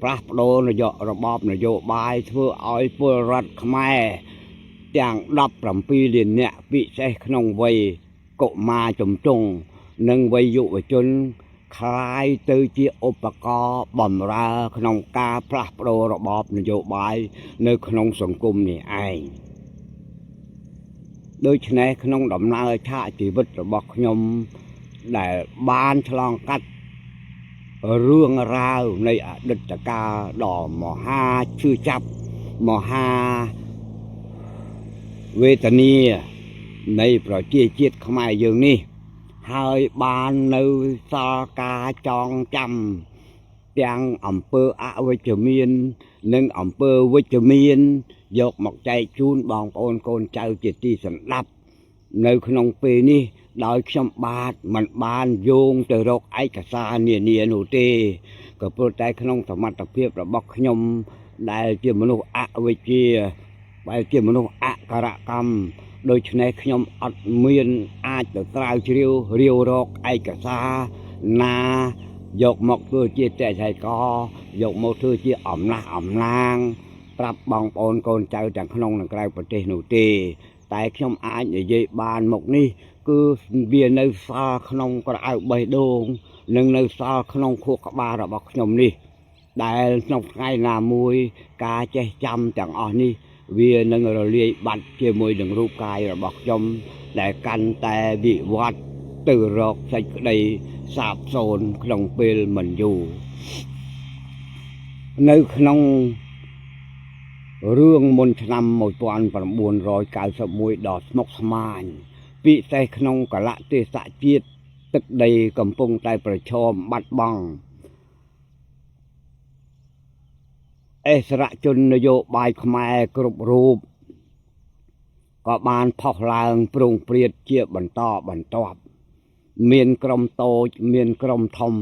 ផ្លាស់ប្ដូរនយោបាយរបបនយោបាយធ្វើឲ្យពលរដ្ឋខ្មែរទាំង17លាននាក់ពិសេសក្នុងវ័យកុមារជំទង់និងវ័យយុវជនคล้ายទៅជាឧបករណ៍បម្រើក្នុងការផ្លាស់ប្ដូររបបនយោបាយនៅក្នុងសង្គមនេះឯងដូច្នេះក្នុងដំណើរឆាកជីវិតរបស់ខ្ញុំដែលបានឆ្លងកាត់រឿងរ៉ាវនៃអតីតកាលដ៏មហាឈឺចាប់មហាវេទនានៃប្រជាជាតិខ្មែរយើងនេះហើយបាននៅសល់ការចងចាំទាំងអំពើអវិជ្ជមាននិងអំពើវិជ្ជមានយកមកចែកជូនបងប្អូនកូនចៅជាទីសន្តាប់នៅក្នុងពេលនេះដោយខ្ញុំបាទមិនបានយោងទៅរកឯកសារនានានោះទេក៏ព្រោះតែក្នុងសមត្ថភាពរបស់ខ្ញុំដែលជាមនុស្សអវិជ្ជាដែលជាមនុស្សអក្ខរកម្មដូច្នេះខ្ញុំអត់មានអាចទៅស្រាវជ្រាវរាវរកឯកសារណាយកមកធ្វើជាតេជ័យកយកមកធ្វើជាអំណះអំណាងប្រាប់បងប្អូនកូនចៅទាំងក្នុងនិងក្រៅប្រទេសនោះទេតែខ្ញុំអាចនិយាយបានមកនេះគឺវានៅសល់ក្នុងក្រអៅបេះដូងនិងនៅសល់ក្នុងខួរក្បាលរបស់ខ្ញុំនេះដែលក្នុងថ្ងៃណាមួយការចេះចាំទាំងអស់នេះវានឹងរលាយបាត់ជាមួយនឹងរូបកាយរបស់ខ្ញុំដែលកាន់តែវិវត្តទៅរកសេចក្តីសាបសូន្យក្នុងពេលមិនយូរនៅក្នុងរឿងមុនឆ្នាំ1991ដ៏ស្មុគស្មាញពិសេសក្នុងកលៈទេសៈជាតិទឹកដីកំពុងតែប្រឈមបាត់បង់អិសរជននយោបាយខ្មែរគ្រប់រូបក៏បានផុសឡើងប្រងព្រាតជាបន្តបន្ទាប់មានក្រុមតូចមានក្រុមធំ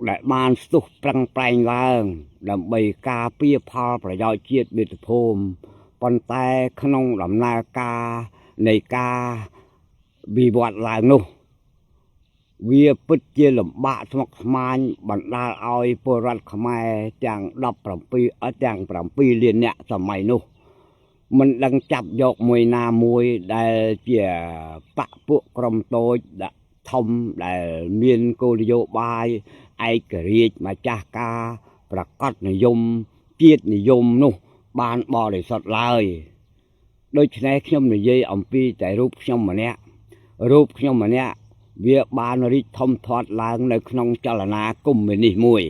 ដែលបានស្ទុះប្រឹងប្រែងឡើងដើម្បីការពារផលប្រយោជន៍ជាតិមាតុភូមិប៉ុន្តែក្នុងដំណើរការនៃការវិវត្តឡើងនោះវាពិតជាលំបាកស្មុគស្មាញបណ្ដាលឲ្យពលរដ្ឋខ្មែរទាំង7លាននាក់សម័យនោះមិនដឹងចាប់យកមួយណាមួយដែលជាបកពួកក្រុមតូចធំដែលមានគោលនយោបាយឯករាជ្យម្ចាស់ការប្រកបនិយមជាតិនិយមនោះបានបរិសុទ្ធឡើយដូច្នេះខ្ញុំនិយាយអំពីតែរូបខ្ញុំម្នាក់វាបានរីកធំធាត់ឡើងនៅក្នុងចលនាកុម្មុយនីសមួយ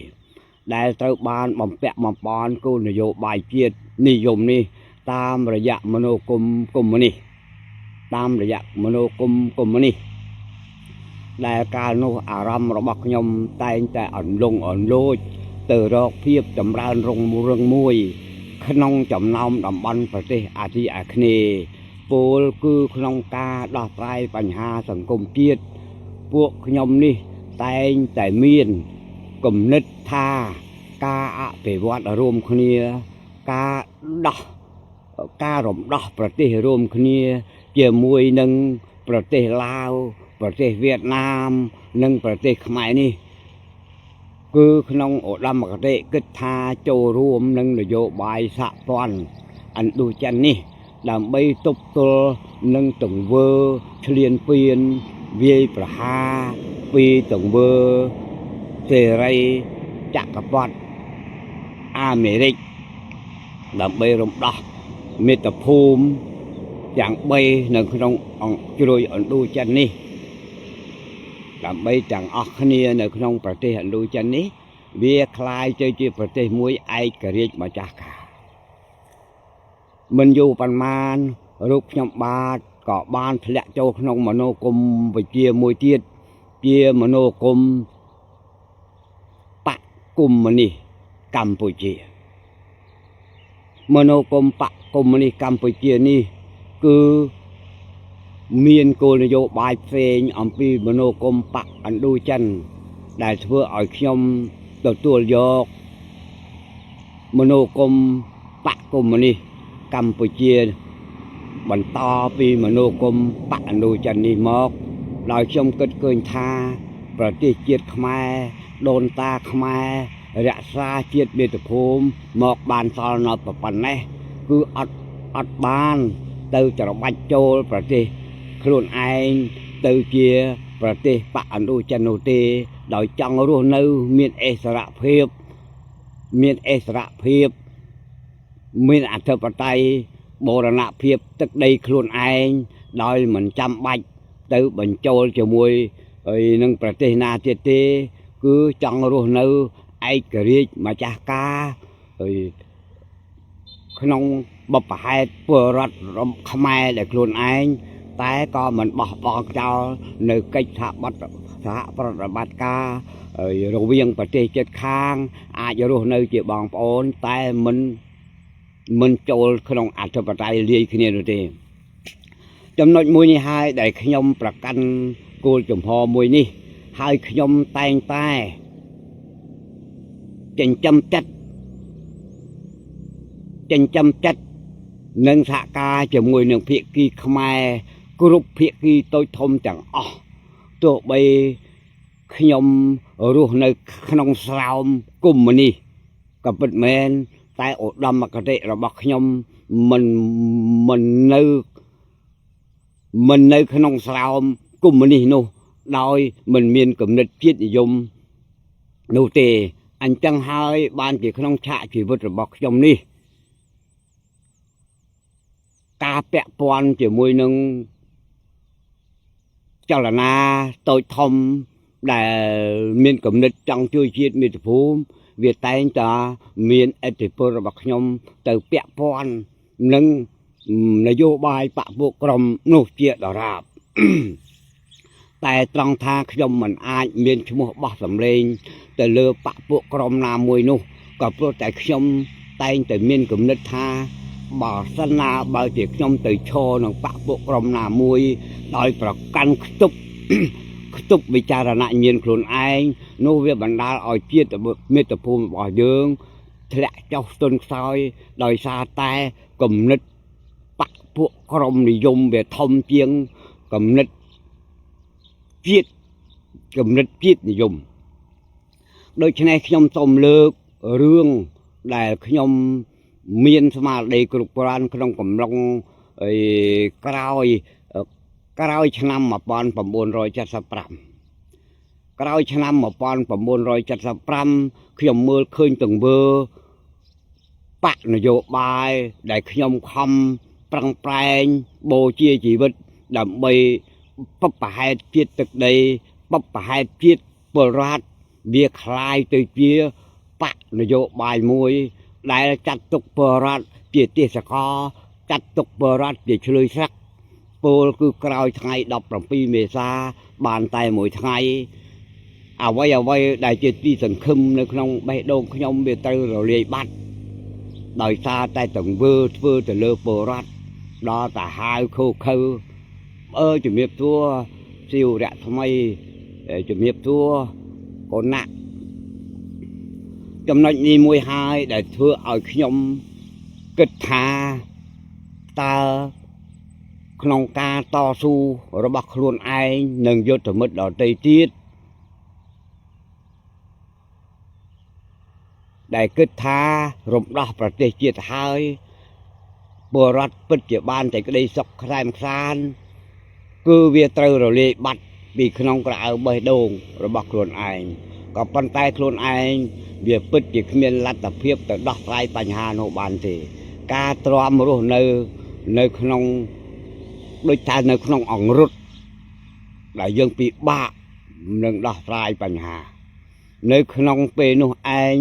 ដែលត្រូវបានបំពាក់បំពន់គោលនយោបាយជាតិនិយមនេះតាមរយៈមនោគមកុម្មុយនីសដែលកាលនោះអារម្មណ៍របស់ខ្ញុំតែងតែអន្លង់អន្លោចទៅរកភាពចម្រើនរុងរឿងមួយក្នុងចំណោមតំបន់ប្រទេសអាស៊ីអាគ្នេយ៍ពោលគឺក្នុងការដោះស្រាយបញ្ហាសង្គមជាតិពួកខ្ញុំនេះតែងតែមានគំនិតថាការអភិវឌ្ឍរួមគ្នាការរំដោះប្រទេសរួមគ្នាជាមួយនឹងប្រទេសឡាវប្រទេសវៀតណាមនិងប្រទេសខ្មែរនេះគឺក្នុងឧត្តមគតិគិតថាចូលរួមនឹងនយោបាយសហព័ន្ធឥណ្ឌូចិននេះដើម្បីទប់ទល់នឹងទង្វើឈ្លានពានវាយប្រហារពីទង្វើសេរីចក្រពត្តិអាមេរិកដើម្បីរំដោះមាតុភូមិទាំង3នៅក្នុងជ្រោយឥណ្ឌូចិននេះដើម្បីទាំងអស់គ្នានៅក្នុងប្រទេសឥណ្ឌូចិននេះវាคล้ายទៅជាប្រទេសមួយឯករាជ្យម្ចាស់ការមិនយូរប៉ុន្មានរូបខ្ញុំបាទក៏បានធ្លាក់ចូលក្នុងមនោគមវិជ្ជាមួយទៀតជាមនោគមបកកុម្មុយនីសកម្ពុជាមនោគមបកកុម្មុយនីសកម្ពុជានេះគឺមានគោលនយោបាយផ្សេងអំពីមនោគមបកឥណ្ឌូចិនដែលធ្វើឲ្យខ្ញុំទទួលយកមនោគមបកកុម្មុយនីសកម្ពុជាបន្តពីមនោគមបកឥណ្ឌូចិននេះមកដោយខ្ញុំគិតឃើញថាប្រទេសជាតិខ្មែរ ដូនតាខ្មែររក្សាជាតិមាតុភូមិមកបានសល់នៅប៉ុណ្ណេះគឺអត់បានទៅច្របាច់ចូលប្រទេសខ្លួនឯងទៅជាប្រទេសបកឥណ្ឌូចិននោះទេដោយចង់រស់នៅមានអិសរភាពមានអធិបតេយ្យបូរណភាពទឹកដីខ្លួនឯងដោយមិនចាំបាច់ទៅបញ្ចូលជាមួយនឹងប្រទេសណាទៀតទេគឺចង់រស់នៅឯករាជ្យម្ចាស់ការក្នុងបបហេតុពលរដ្ឋខ្មែរដែលខ្លួនឯងតែក៏មិនបោះបង់ចោលនៅកិច្ចសហប្រតិបត្តិការរវាងប្រទេសជិតខាងអាចរស់នៅជាបងប្អូនតែមិនចូលក្នុងអធិបតេយ្យលាយគ្នានោះទេចំណុចមួយនេះហើយដែលខ្ញុំប្រកាន់គោលចំហមួយនេះហើយខ្ញុំតែងតែចិញ្ចឹមចិត្តនិងសហការជាមួយនឹងភាគីខ្មែរគ្រប់ភាគីតូចធំទាំងអស់ទោះបីខ្ញុំរស់នៅក្នុងស្រោមកុម្មុយនីសក៏ពិតមែនតែឧត្តមគតិរបស់ខ្ញុំមិននៅក្នុងស្រោមកុម្មុយនីសនោះដោយមិនមានគំនិតជាតិនិយមនោះទេអញ្ចឹងហើយបានជាក្នុងឆាកជីវិតរបស់ខ្ញុំនេះការពាក់ព័ន្ធជាមួយនឹងចលនាតូចធំដែលមានគំនិតចង់ជួយជាតិមាតុភូមិវាតែងតែមានឥទ្ធិពលរបស់ខ្ញុំទៅពាក់ព័ន្ធនឹងនយោបាយបកពួកក្រុមនោះជាដរាប តែត្រង់ថាខ្ញុំមិនអាចមានឈ្មោះបោះសម្លេងទៅលើបកពួកក្រុមណាមួយនោះក៏ព្រោះតែខ្ញុំតែងតែមានគំនិតថាបើសិនណាបើជាខ្ញុំទៅឈរនឹងបកពួកក្រុមណាមួយដោយប្រកាន់ខ្ទប់វិចារណញ្ញាណខ្លួនឯងនោះវាបណ្ដាលឲ្យជាតិមាតុភូមិរបស់យើងធ្លាក់ចុះស្ទន់ខ្សោយដោយសារតែគំនិតបកពួកក្រុមនិយមវាធំជាងគំនិតជាតិនិយមដូច្នេះខ្ញុំសូមលើករឿងដែលខ្ញុំមានស្មារតីគ្រប់គ្រាន់ក្នុងកំឡុងក្រោយឆ្នាំ1975ក្រោយឆ្នាំ1975ខ្ញុំមើលឃើញទង្វើបកនយោបាយដែលខ្ញុំខំប្រឹងប្រែងបូជាជីវិតដើម្បីបបហេតុជាតិទឹកដីបបហេតុជាតិពលរដ្ឋវាคล้ายទៅជាបកនយោបាយមួយដែលចាត់ទុកពលរដ្ឋជាទេសកលចាត់ទុកពលរដ្ឋជាឆ្លើយស្រាក់ពលគឺក្រោយថ្ងៃ17មេសាបានតែមួយថ្ងៃអ្វីដែលជាទីសង្ឃឹមនៅក្នុងបេះដូងខ្ញុំវាត្រូវរលាយបាត់ដោយសារតែទង្វើធ្វើទៅលើពលរដ្ឋដល់តាហាវខូខើជំរាបសួរស៊ីវរៈថ្មីជំរាបសួរកូនណាក់ចំណុចនេះមួយហើយដែលធ្វើឲ្យខ្ញុំគិតថាតើក្នុងការតស៊ូរបស់ខ្លួនឯងនិងយុទ្ធមិត្តដទៃទៀតដែលគិតថារំដោះប្រទេសជាតិហើយពលរដ្ឋពិតជាបានតែក្តីសុខខ្សែមខ្សាន្តគឺវាត្រូវរលាយបាត់ពីក្នុងក្រអៅបេះដូងរបស់ខ្លួនឯងក៏ប៉ុន្តែខ្លួនឯងវាពិតជាគ្មានលទ្ធភាពទៅដោះស្រាយបញ្ហានោះបានទេការទ្រាំរស់នៅក្នុងដូចថានៅក្នុងអង្រុតដែលយើងពិបាកនឹងដោះស្រាយបញ្ហានៅក្នុងពេលនោះឯង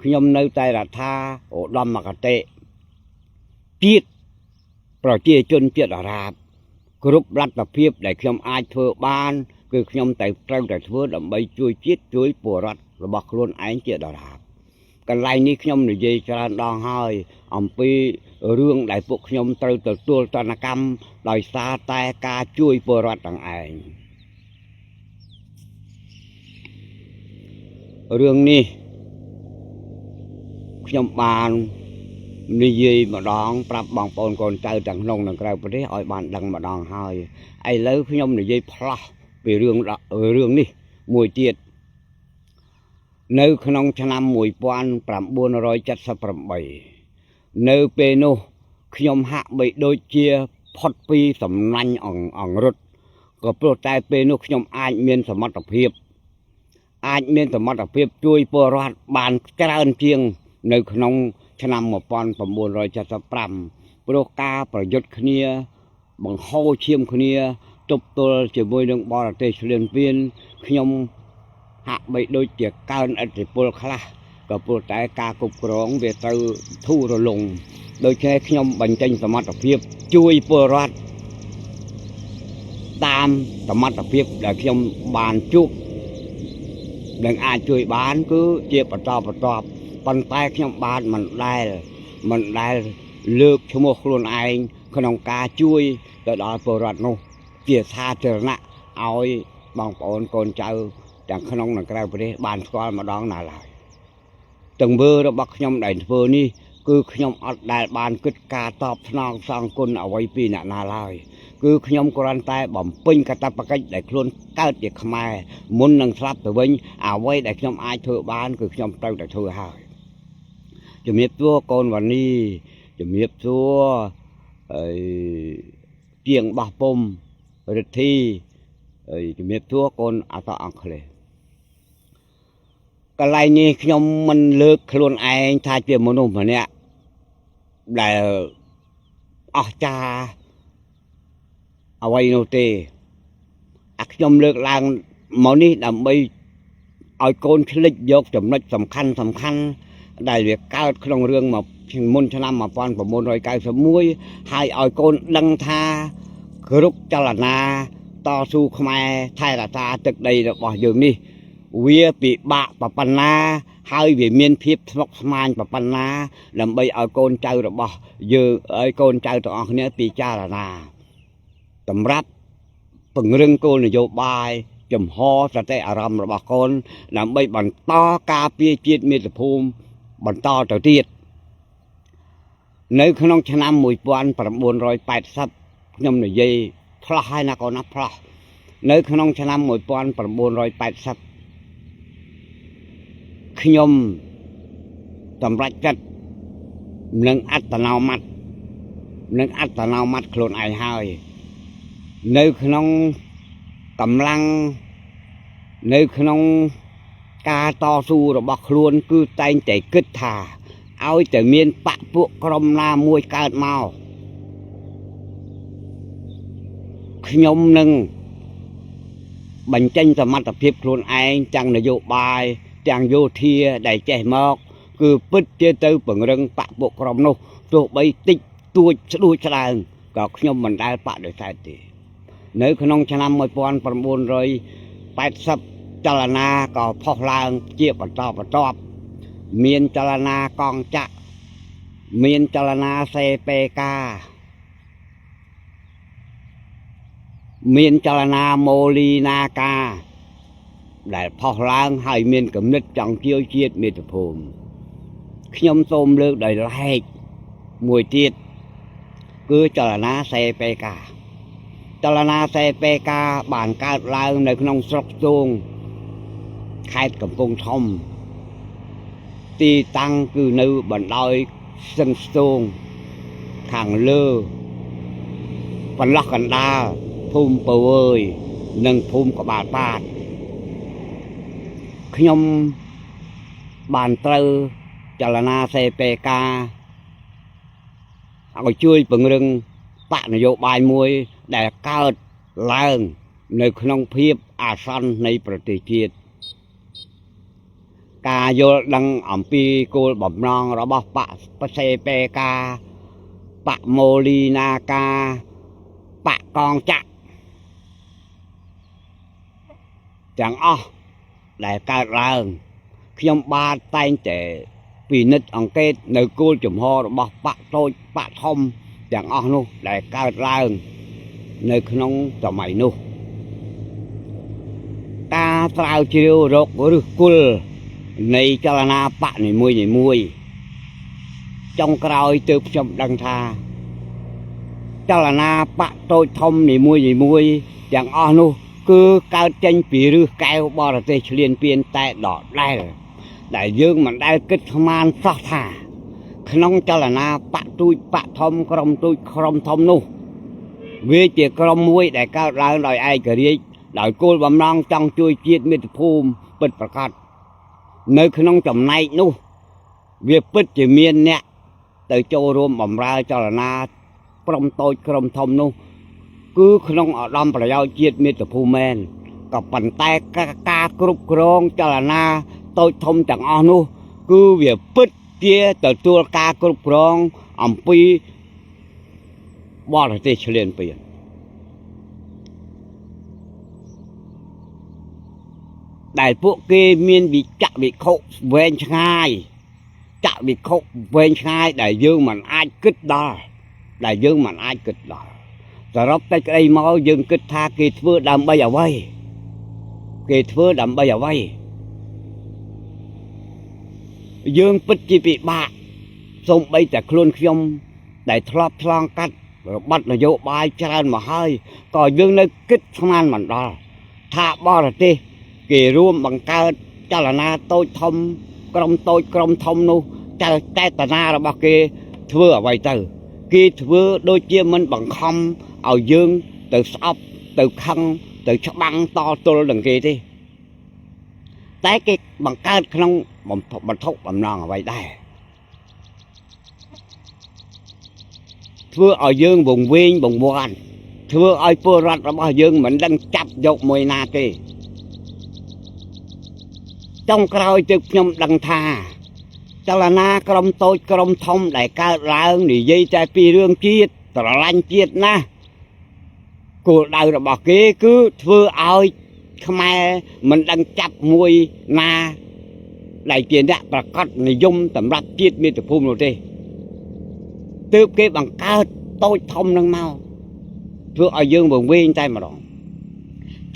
ខ្ញុំនៅតែរដ្ឋាឧត្តមគតិជាតិប្រជាជនជាតិអារ៉ាប់គ្រប់លទ្ធភាពដែលខ្ញុំអាចធ្វើបានគឺខ្ញុំត្រូវតែធ្វើដើម្បីជួយជាតិជួយពលរដ្ឋរបស់ខ្លួនឯងជាដរាបកន្លែងនេះខ្ញុំនិយាយច្រើនដងហើយអំពីរឿងដែលពួកខ្ញុំត្រូវទទួលទណ្ឌកម្មដោយសារតែការជួយពលរដ្ឋទាំងឯងរឿងនេះខ្ញុំបាននិយាយម្ដងប្រាប់បងប្អូនកូនចៅទាំងក្នុងនិងក្រៅប្រទេសឲ្យបានដឹងម្ដងហើយឥឡូវខ្ញុំនិយាយផ្លោះពីរឿងនេះមួយទៀត នៅក្នុងឆ្នាំ1978នៅពេលនោះខ្ញុំហាក់បីដូចជាផុតពីសំណាញ់អង្រុតក៏ព្រោះតែពេលនោះខ្ញុំអាចមានសមត្ថភាពជួយពលរដ្ឋបានច្រើនជាងនៅក្នុងឆ្នាំ1975ព្រោះការប្រយុទ្ធគ្នាបង្ហូរឈាមគ្នាទប់ទល់ជាមួយនឹងបរទេសឈ្លានពានខ្ញុំហាក់បីដូចជាកើនឥទ្ធិពលខ្លះក៏ព្រោះតែការគ្រប់គ្រងវាត្រូវធូររលុងដូច្នេះខ្ញុំបញ្ចេញសមត្ថភាពជួយពលរដ្ឋតាមសមត្ថភាពដែលខ្ញុំបានជួបនឹងអាចជួយបានគឺជាបន្តប៉ុន្តែខ្ញុំបានមិនដែលលើកឈ្មោះខ្លួនឯងក្នុងការជួយទៅដល់ពលរដ្ឋនោះជាសាធារណៈឲ្យបងប្អូនកូនចៅទាំងក្នុងនិងក្រៅប្រទេសបានស្គាល់ម្ដងណាឡើយទង្វើរបស់ខ្ញុំដែលធ្វើនេះគឺខ្ញុំអត់ដែលបានគិតការតបស្នងសងគុណអ្វីពីអ្នកណាឡើយគឺខ្ញុំគ្រាន់តែបំពេញកាតព្វកិច្ចដែលខ្លួនកើតជាខ្មែរមុននឹងស្លាប់ទៅវិញអ្វីដែលខ្ញុំអាចធ្វើបានគឺខ្ញុំត្រូវតែធ្វើហើយជំរាបសួរកូនវ៉ានីជំរាបសួរជាងបោះពុំរិទ្ធីជំរាបសួរកូនអសអង់គ្លេសកន្លែងនេះខ្ញុំមិនលើកខ្លួនឯងថាជាមនុស្សម្នាក់ដែលអស្ចារ្យអ្វីនោះទេខ្ញុំលើកឡើងមកនេះដើម្បីឲ្យកូនឆ្លិចយកចំណុចសំខាន់ដែលវាកើតក្នុងរឿងមកមុនឆ្នាំ1991ហើយឲ្យកូនដឹងថាគ្រប់ចលនាតស៊ូខ្មែរថែរក្សាទឹកដីរបស់យើងនេះវាពិបាកប៉ុណ្ណាហើយវាមានភាពស្មុគស្មាញប៉ុណ្ណាដើម្បីឲ្យកូនចៅរបស់យើងឲ្យកូនចៅទាំងអស់គ្នាពិចារណាសម្រាប់ពង្រឹងគោលនយោបាយចំហសតិអារម្មណ៍របស់កូនដើម្បីបន្តការពារជាតិមាតុភូមិបន្តទៅទៀតនៅក្នុងឆ្នាំ1980ខ្ញុំនិយាយផ្លោះហើយណាកូនណាផ្លោះនៅក្នុងឆ្នាំ1980ខ្ញុំសម្រេចចិត្តនឹងអត្តនោម័តខ្លួនឯងហើយនៅក្នុងកម្លាំងនៅក្នុងការតស៊ូរបស់ខ្លួនគឺតែងតែគិតថាឲ្យតែមានបកពួកក្រុមណាមួយកើតមកខ្ញុំនឹងបញ្ចេញសមត្ថភាពខ្លួនឯងទាំងនយោបាយទាំងយោធាដែលចេះមកគឺពិតជាទៅពង្រឹងបកពួកក្រុមនោះទោះបីតិចតួចស្ដួចស្ដើងក៏ខ្ញុំមិនដែលបដិសេធទេនៅក្នុងឆ្នាំ1980ចលនាក៏ផុសឡើងជាបន្តមានចលនាកងចក្រមានចលនា CPK មានចលនាមូលីនាការដែលផុសឡើងហើយមានគំនិតចង់ជាជាតិមាតុភូមិខ្ញុំសូមលើកដោយឡែកមួយទៀតគឺចលនា CPK ចលនា CPK បានកើតឡើងនៅក្នុងស្រុកស្ទូងខេត្តកំពង់ធំទីតាំងគឺនៅបណ្ដោយស្ទឹងស្ទូងខាងលើបន្លោះកណ្ដាលភូមិពវើយនិងភូមិក្បាលប៉ាតខ្ញុំបានត្រូវចលនា CPK ឲ្យជួយពង្រឹងបកនយោបាយមួយដែលកើតឡើងនៅក្នុងភាពអាសន្ននៃប្រទេសជាតិការយល់ដឹងអំពីគោលបំណងរបស់បក CPK បកមូលីនាការបកកងចក្រទាំងអស់ដែលកើតឡើងខ្ញុំបាទតែងតែពិនិត្យអង្កេតនៅគោលចំហរបស់បកតូចបកធំទាំងអស់នោះដែលកើតឡើងនៅក្នុងសម័យនោះការស្រាវជ្រាវរកឫសគល់នៃចលនាបកនីមួយចុងក្រោយទើបខ្ញុំដឹងថាចលនាបកតូចធំនីមួយទាំងអស់នោះគឺកើតចេញពីឫសកែវបរទេសឈ្លានពានតែដដែល đại dương mình đã kết man phát thả không cho là na bạ tôi bạ thom krom tôi krom thom nu vì chỉ krom muối để cao ra đòi ai cái đi đòi cô bầm non trong chui chiết miệt phùm bật bật cắt nơi không chồng này nu việc bứt chỉ miên nè từ châu rôm bầm ra cho là na krom tôi krom thom nu cứ không ở đâm phải giao chiết miệt phùm menกับปั่นแต่กากรุบกรองจลนาโตทมจังอนุគឺវាពិតជាទទួលការគ្រប់គ្រងអំពីបរទេសឆ្លៀនពៀនដែលពួកគេមានវិចវិខុវែងឆ្ងាយចាក់វិខុវែងឆ្ងាយដែលយើងមិនអាចគិតដល់សរុបតែក្តីមកយើងគិតថាគេធ្វើដើម្បីអ្វីគេធ្វើដើម្បីអ្វីយើងពិតជាពិបាកសូម្បីតែខ្លួនខ្ញុំដែលធ្លាប់ឆ្លងកាត់របបនយោបាយច្រើនមកហើយក៏យើងនៅគិតស្មានមិនដល់ថាបរទេសគេរួមបង្កើតចលនាតូចធំក្រុមតូចក្រុមធំនោះចេតនារបស់គេធ្វើអ្វីទៅគេធ្វើដូចជាមិនបង្ខំឲ្យយើងទៅស្អប់ទៅខឹងទៅច្បាំងតទល់នឹងគេទេតែគេបង្កើតក្នុងបន្ធុកបំណងអ្វីដែរធ្វើឲ្យយើងវង្វេងបង្វាន់ធ្វើឲ្យពលរដ្ឋរបស់យើងមិនដឹងចាប់យកមួយណាទេចុងក្រោយទើបខ្ញុំដឹងថាចលនាក្រុមតូចក្រុមធំដែលកើតឡើងនិយាយតែពីរឿងជាតិស្រឡាញ់ជាតិណាគោលដៅរបស់គេគឺធ្វើឲ្យខ្មែរមិនដឹងចាប់មួយណាដែលជាអ្នកប្រកាសនិយមសម្រាប់ជាតិមាតុភូមិនោះទេទើបគេបង្កើតតូចធំនឹងមកធ្វើឲ្យយើងវង្វេងតែម្ដង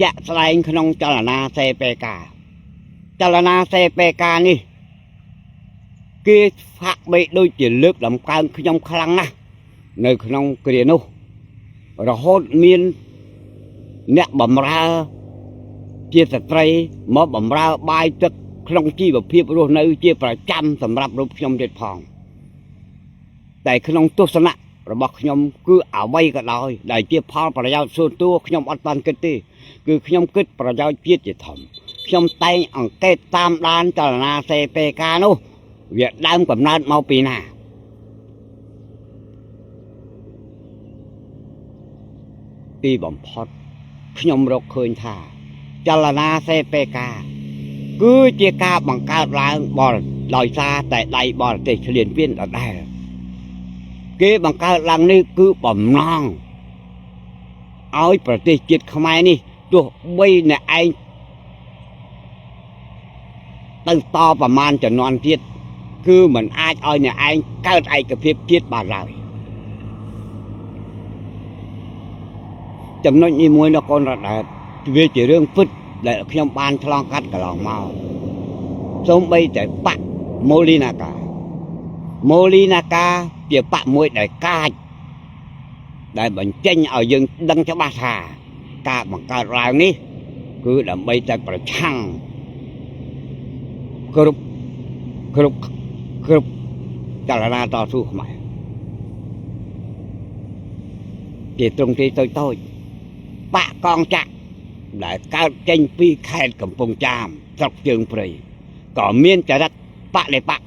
ចាក់ស្ដែងក្នុងចលនាសេពេកានេះគេហាក់បីដូចជាលើកតម្កើងខ្ញុំខ្លាំងណាស់នៅក្នុងគ្រានោះរហូតមានអ្នកបម្រើជាស្ត្រីមកបម្រើបាយទឹកក្នុងជីវភាពរស់នៅជាប្រចាំសម្រាប់រូបខ្ញុំទៀតផងតែក្នុងទស្សនៈរបស់ខ្ញុំគឺអ្វីក៏ដោយដែលជាផលប្រយោជន៍ส่วนตัวខ្ញុំអត់បានគិតទេគឺខ្ញុំគិតប្រយោជន៍ជាតិជាធំខ្ញុំតែងអង្កេតតាមដានចលនាសេពេកានោះវាដើមកំណើតមកពីណាទីបំផុតខ្ញុំរកឃើញថាចលនាសេពេកាគឺជាការបង្កើតឡើងដោយសារតែដៃបរទេសឆ្លៀនពៀនដដែលគេបង្កើតឡើងនេះគឺបំណងឲ្យប្រទេសជាតិខ្មែរនេះទោះបីអ្នកឯងទៅតប្រមាណជំនាន់ទៀតគឺមិនអាចឲ្យអ្នកឯងកើតឯកភាពជាតិបានឡើយចំណុចនេះមួយនៅកូនរ៉ាត់វាជារឿងពិតដែលខ្ញុំបានឆ្លងកាត់កន្លងមកសូម្បីតែបកម៉ូលីណាកាជាបកមួយដែលកាចដែលបញ្ចេញឲ្យយើងដឹងច្បាស់ថាការបង្កើតឡើងនេះគឺដើម្បីតែប្រឆាំងគ្រប់ចលនាតស៊ូខ្មែរជាត្រង់ទីតូចបកកងចាក់ដែលកើតចេញពីខេត្តកំពង់ចាមស្រុកជើងព្រៃក៏មានចរិតបដិបក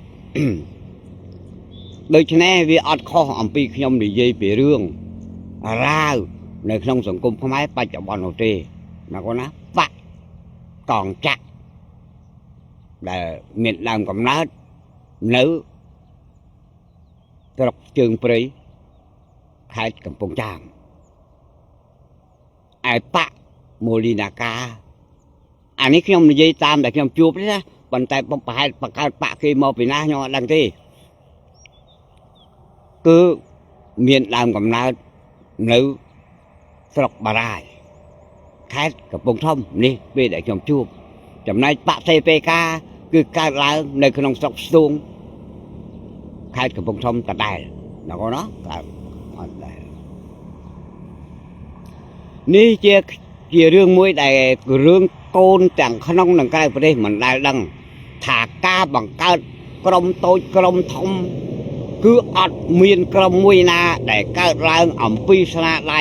ដូច្នេះវាអត់ខុសអំពីខ្ញុំនិយាយពីរឿងរាវនៅក្នុងសង្គមខ្មែរបច្ចុប្បន្ននោះទេណាកូនណាបកកងចាក់ដែលមានដើមកំណើតនៅស្រុកជើងព្រៃខេត្តកំពង់ចាមឯបកម៉ូលីណាកាអានេះខ្ញុំនិយាយតាមដែលខ្ញុំជួបទេណាប៉ុន្តែប្រហែលបង្កើតបកគេមកពីណាខ្ញុំអត់ដឹងទេគឺមានដើមកំណើតនៅស្រុកបារាយណ៍ខេត្តកំពង់ធំនេះពេលដែលខ្ញុំជួបចំណែកបកសេពេកាគឺកើតឡើងនៅក្នុងស្រុកស្ទូងខេត្តកំពង់ធំដដែលណាកូនណាកើតអត់ដែរនេះជារឿងមួយដែលរឿងកូនទាំងក្នុងនិងក្រៅប្រទេសមិនដែលដឹងថា ការបង្កើតក្រុមតូចក្រុមធំគឺអត់មានក្រុមមួយណាដែលកើតឡើងអំពីស្នាដៃ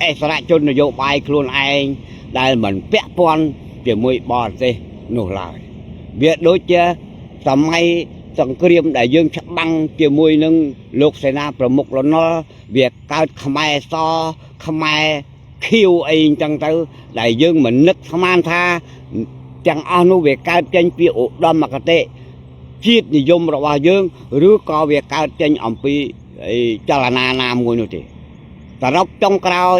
អិសរាជជននយោបាយខ្លួនឯងដែលមិនពាក់ព័ន្ធជាមួយបរទេសនោះឡើយវាដូចជាសម័យសង្គ្រាមដែលយើងច្បាំងជាមួយនឹងលោកសេនាប្រមុខរណុលវាកើតខ្មែរសខ្មែរខៀវអីចឹងទៅដែលយើងមិននឹកស្មានថាទាំងអស់នោះវាកើតចេញពីឧត្តមគតិជាតិនិយមរបស់យើងឬក៏វាកើតចេញអំពីចលនាណាមួយនោះទេសរុបចុងក្រោយ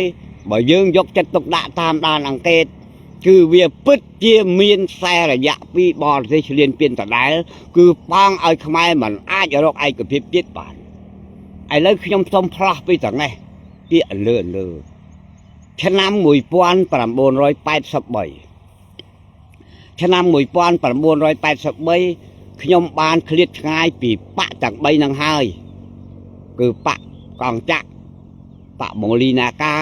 បើយើងយកចិត្តទុកដាក់តាមដានអង្កេតគឺវាពិតជាមានខ្សែរយៈពីបរទេសឈ្លានពានដដែលគឺប៉ងឲ្យខ្មែរមិនអាចរកឯកភាពជាតិបានឥឡូវខ្ញុំសូមផ្លាស់ពីទាំងនេះពាក្យលើឆ្នាំ1983ឆ្នាំ1983ខ្ញុំបានឃ្លាតឆ្ងាយពីបកទាំង3នឹងហើយគឺបកកងចក្របកមូលីនាកា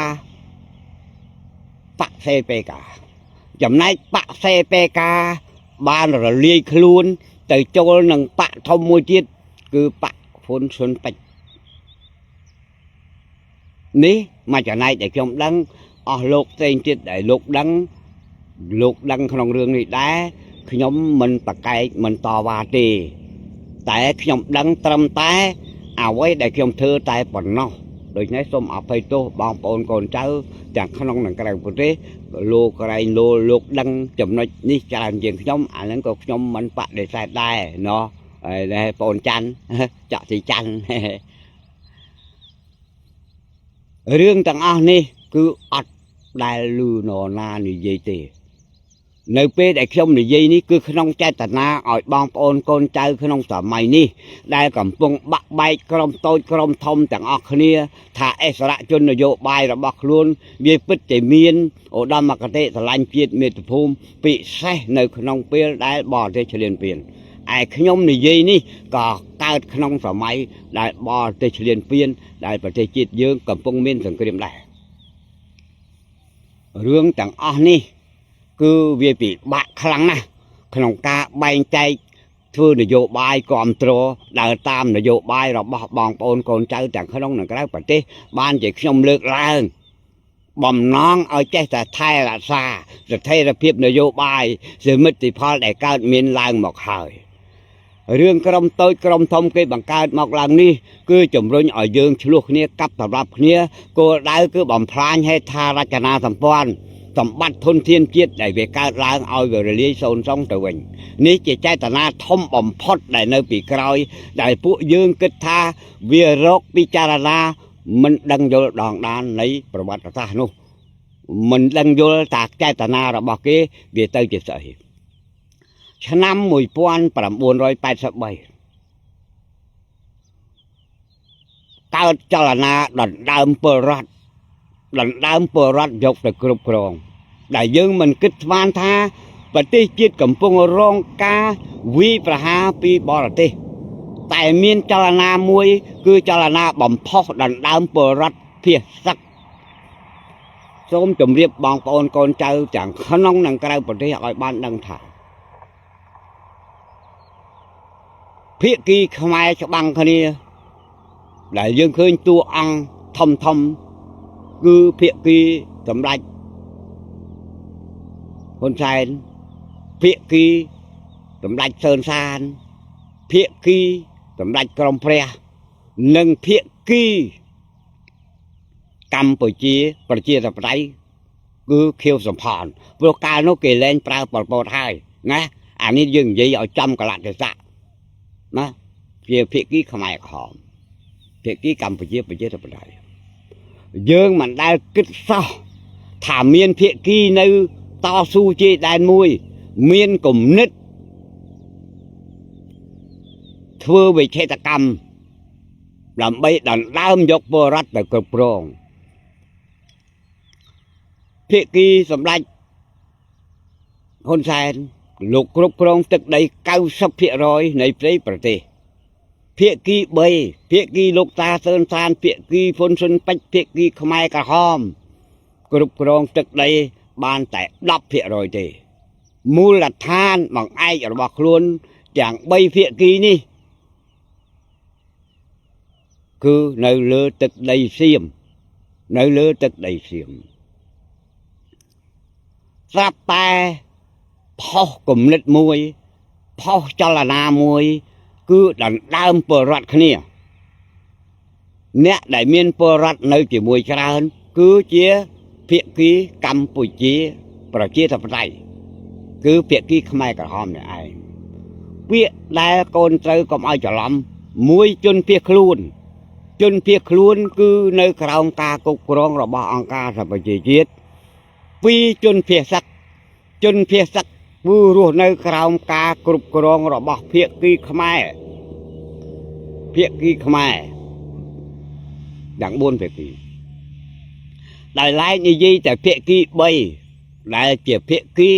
បកសេពេកាចំណែកបកសេពេកាបានរលាយខ្លួនទៅចូលនឹងបកធំមួយទៀតគឺបកហ៊ុនស៊ុនពេជ្រនេះមកចំណែកដែលខ្ញុំដឹងអស់លោកផ្សេងទៀតដែលលោកដឹងក្នុងរឿងនេះដែរខ្ញុំមិនប្រកែកមិនតវ៉ាទេតែខ្ញុំដឹងត្រឹមតែអ្វីដែលខ្ញុំធ្វើតែប៉ុណ្ណោះដូច្នេះសូមអភ័យទោសបងប្អូនកូនចៅទាំងក្នុងនិងក្រៅប្រទេសលោកក្រែងលោកដឹងចំណុចនេះច្រើនជាងខ្ញុំអាហ្នឹងក៏ខ្ញុំមិនបដិសេធដែរណោះហើយបងប្អូនច័ន្ទចាក់ទីច័ន្ទរឿងទាំងអស់នេះគឺអត់ដែលលឺនរណានិយាយទេនៅពេលដែលខ្ញុំនិយាយនេះគឺក្នុងចេតនាឲ្យបងប្អូនកូនចៅក្នុងសម័យនេះដែលកំពុងបាក់បែកក្រុមតូចក្រុមធំទាំងអស់គ្នាថាអិសរាជជននយោបាយរបស់ខ្លួនវាពិតជាមានឧត្តមគតិស្រឡាញ់ជាតិមាតុភូមិពិសេសនៅក្នុងពេលដែលបរទេសឈ្លានពានឯខ្ញុំនិយាយនេះក៏កើតក្នុងសម័យដែលបរទេសឈ្លានពានដែលប្រទេសជាតិយើងកំពុងមានសង្គ្រាមដែររឿងទាំងអស់នេះគឺវាពិបាកខ្លាំងណាស់ក្នុងការបែងចែកធ្វើនយោបាយគ្រប់គ្រងដើរតាមនយោបាយរបស់បងប្អូនកូនចៅទាំងក្នុងនិងក្រៅប្រទេសបានជាខ្ញុំលើកឡើងបំណងឲ្យចេះតែថែរក្សាស្ថិរភាពនយោបាយសមិទ្ធផលដែលកើតមានឡើងមកហើយរឿងក្រុមតូចក្រុមធំគេបង្កើតមកឡើងនេះគឺជំរុញឲ្យយើងឆ្លោះគ្នាកាប់សម្រាប់គ្នាគោលដៅគឺបំផ្លាញហេដ្ឋារចនាសម្ព័ន្ធសម្បត្តិធនធានជាតិដែលវាកើតឡើងឲ្យវារលាយសូន្យសងទៅវិញនេះជាចេតនាធំបំផុតដែលនៅពីក្រោយដែលពួកយើងគិតថាវារកពិចារណាមិនដឹងយល់ដងដាននៃប្រវត្តិសាស្ត្រនោះមិនដឹងយល់តាចេតនារបស់គេវាទៅជាស្អីឆ្នាំ1983កើតចលនាដណ្ដើមពលរដ្ឋយកទៅគ្រប់គ្រងដែលយើងមិនគិតស្មានថាប្រទេសជាតិកំពុងរងការវាយប្រហារពីបរទេសតែមានចលនាមួយគឺចលនាបំផុសដណ្ដើមពលរដ្ឋភាគសឹកសូមជម្រាបបងប្អូនកូនចៅទាំងក្នុងនិងក្រៅប្រទេសឲ្យបានដឹងថាភាគីខ្មែរច្បាំងគ្នាដែលយើងឃើញតួអង្គធំគឺភាគីសម្ដេចហ៊ុនសែនភាគីសម្ដេចសឿនសានភាគីសម្ដេចក្រមព្រះនិងភាគីកម្ពុជាប្រជាធិបតេយ្យគឺខៀវសំផនព្រោះកាលនោះគេលែងប្រើប៉ុលពតហើយណាអានេះយើងនិយាយឲ្យចំកលៈទេសៈណាជាភាគីខ្មែរក្រហមភាគីកម្ពុជាប្រជាធិបតេយ្យយើងមិនដែលគិតសោះថាមានភាគីនៅតស៊ូជាដែនមួយមានគំនិតធ្វើវិឆេទកម្មដើម្បីដណ្ដើមយកពលរដ្ឋទៅគ្រប់គ្រងភាគីសម្ដេចហ៊ុនសែនលោកគ្រប់គ្រងទឹកដី 90% នៃប្រទេសភាគី3ភាគីលោកតាសឿនសានភាគីហ៊ុនស៊ុនពេជ្រភាគីខ្មែរក្រហមគ្រប់គ្រងទឹកដីបានតែ 10% ទេមូលដ្ឋានបង្អែករបស់ខ្លួន chẳng bay phía kỳ ní cứ nơi lơ tức đầy xiêm nơi lơ tức đầy xiêm sắp ta phó cùng nít mùi phó cho là na mùi cứ đàn đam bờ rọt khnia nè đại miên bờ rọt nơi chỉ mùi cho hơn cứ chia phía kỳ Campuchiaប្រជាធិបតេយ្យគឺភាគីខ្មែរក្រហមនេះឯងពាក្យដែលកូនត្រូវកុំឲ្យច្រឡំមួយជនភៀសខ្លួនគឺនៅក្រោមការគ្រប់គ្រងរបស់អង្គការសហប្រជាជាតិពីរជនភៀសសឹកគឺរស់នៅក្រោមការគ្រប់គ្រងរបស់ភាគីខ្មែរទាំង4ភាគីដែលឡែកនិយាយតែភាគី3ដែលជាភាគី